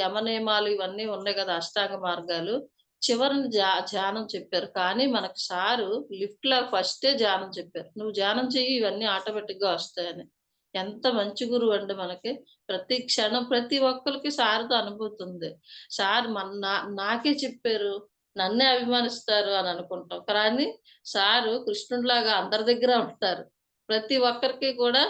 యమనియమాలు ఇవన్నీ ఉన్నాయి గదా! అష్టాంగ మార్గాలు. చివరన ధ్యానం చెప్పారు. కానీ మనకు సారు లిఫ్ట్‌లా ఫస్టే ధ్యానం చెప్పారు. "నువ్వు ధ్యానం చెయ్యి ఇవన్నీ ఆటోమేటిక్‌గా వస్తాయని." ఎంత మంచి గురువండి మనకి. ప్రతి క్షణం ప్రతి ఒక్కళ్ళకి సార్‌తో అనుభూతి ఉంది. సార్ నాకే చెప్పారు. నన్నే అభిమానిస్తారు అని అనుకుంటాం. కానీ సారు కృష్ణుడిలాగా అందరి దగ్గర ఉంటారు. ప్రతి ఒక్కరికి కూడా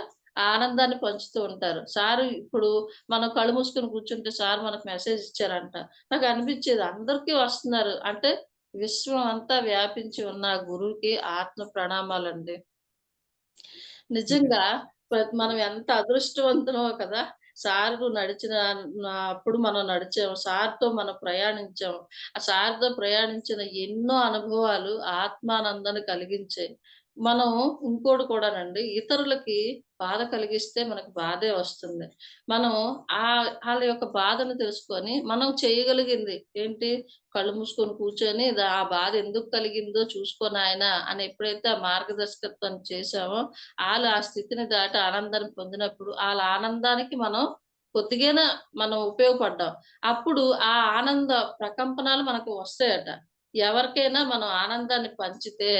ఆనందాన్ని పంచుతూ ఉంటారు. సారు ఇప్పుడు మనం కళ్ళు మూసుకొని కూర్చుంటే సార్ మనకు మెసేజ్ ఇచ్చారంట. నాకనిపిచ్చేది అందరికీ వస్తున్నారు. అంటే విశ్వం అంతా వ్యాపించి ఉన్న ఆ గురువుకి ఆత్మ ప్రణామాలండి. నిజంగా మనం ఎంత అదృష్టవంతులమో కదా! సారు నడిచిన అప్పుడు మనం నడిచాం. సార్‌తో మనం ప్రయాణించాం. ఆ సార్‌తో ప్రయాణించిన ఎన్నో అనుభవాలు ఆత్మానందాన్ని కలిగించాయి. మనం ఇంకోటి కూడానండి, ఇతరులకి బాధ కలిగిస్తే మనకు బాధే వస్తుంది. మనం ఆళ్ళ యొక్క బాధను తెలుసుకొని, మనం చేయగలిగింది ఏంటి? కళ్ళు మూసుకొని కూర్చొని ఆ బాధ ఎందుకు కలిగిందో చూసుకో నాయనా అని ఎప్పుడైతే ఆ మార్గదర్శకత్వం చేశామో, ఆళ్ళు ఆ స్థితిని దాటి ఆనందాన్ని పొందినప్పుడు, ఆళ్ళ ఆనందానికి మనం కొద్దిగైనా మనం ఉపయోగపడ్డాం. అప్పుడు ఆ ఆనంద ప్రకంపనాలు మనకు వస్తాయట. ఎవరికైనా మనం ఆనందాన్ని పంచితే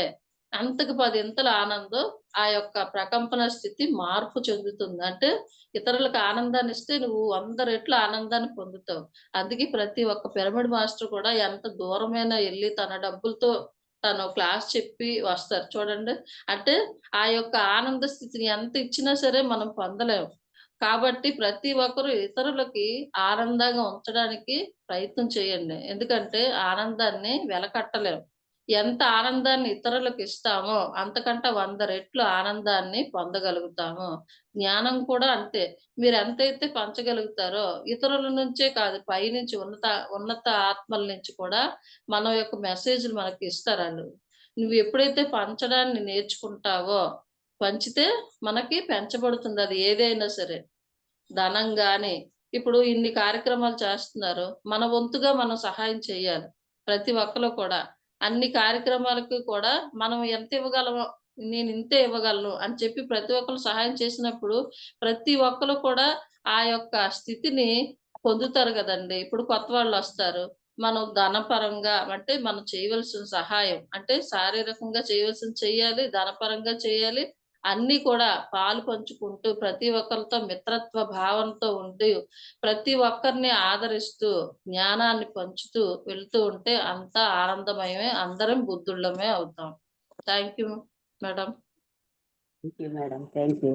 అంతకు పదింతల ఆనందం ఆ యొక్క ప్రకంపన స్థితి మార్పు చెందుతుంది. అంటే ఇతరులకు ఆనందాన్నిస్తే నువ్వు 100 రెట్లు ఆనందాన్ని పొందుతావు. అందుకే ప్రతి ఒక్క పిరమిడ్ మాస్టర్ కూడా ఎంత దూరమైనా ఎళ్లి తన డబ్బులతో తను క్లాస్ చెప్పి వస్తారు చూడండి. అంటే ఆ యొక్క ఆనంద స్థితిని ఎంత ఇచ్చినా సరే మనం పొందలేము. కాబట్టి ప్రతి ఒక్కరు ఇతరులకి ఆనందంగా ఉంచడానికి ప్రయత్నం చేయండి. ఎందుకంటే ఆనందాన్ని వెలకట్టలేం. ఎంత ఆనందాన్ని ఇతరులకు ఇస్తామో, అంతకంటే 100 రెట్లు ఆనందాన్ని పొందగలుగుతాము. జ్ఞానం కూడా అంతే. మీరెంతైతే పంచగలుగుతారో, ఇతరుల నుంచే కాదు, పైనుంచి ఉన్నత ఆత్మల నుంచి కూడా మన యొక్క మెసేజ్‌లు మనకి ఇస్తారాళ్ళు. నువ్వెప్పుడైతే పంచడాన్ని నేర్చుకుంటావో, పంచితే మనకి పెంచబడుతుంది అది ఏదైనా సరే. ధనం గాని, ఇప్పుడు ఇన్ని కార్యక్రమాలు చేస్తున్నారు. మన వంతుగా మనం సహాయం చేయాలి. ప్రతి ఒక్కళ్ళు కూడా. అన్ని కార్యక్రమాలకు కూడా మనం ఎంత ఇవ్వగలమో, నేనింతే ఇవ్వగలను అని చెప్పి ప్రతి ఒక్కళ్ళు సహాయం చేసినప్పుడు, ప్రతి ఒక్కళ్ళు కూడా ఆ యొక్క స్థితిని పొందుతారు గదండీ! ఇప్పుడు కొత్త వాళ్ళొస్తారు. మనం ధనపరంగా అంటే మనం చేయవలసిన సహాయం అంటే శారీరకంగా చేయవలసింది చెయ్యాలి, ధనపరంగా చేయాలి. అన్నీ కూడా పాలు పంచుకుంటూ ప్రతి ఒక్కరితో మిత్రత్వ భావంతో ఉంటూ, ప్రతి ఒక్కరిని ఆదరిస్తూ, జ్ఞానాన్ని పంచుతూ వెళ్తూ ఉంటే అంతా ఆనందమయమే. అందరం బుద్ధుళ్ళమే అవుతాం. Thank you madam. Thank you madam. Thank you.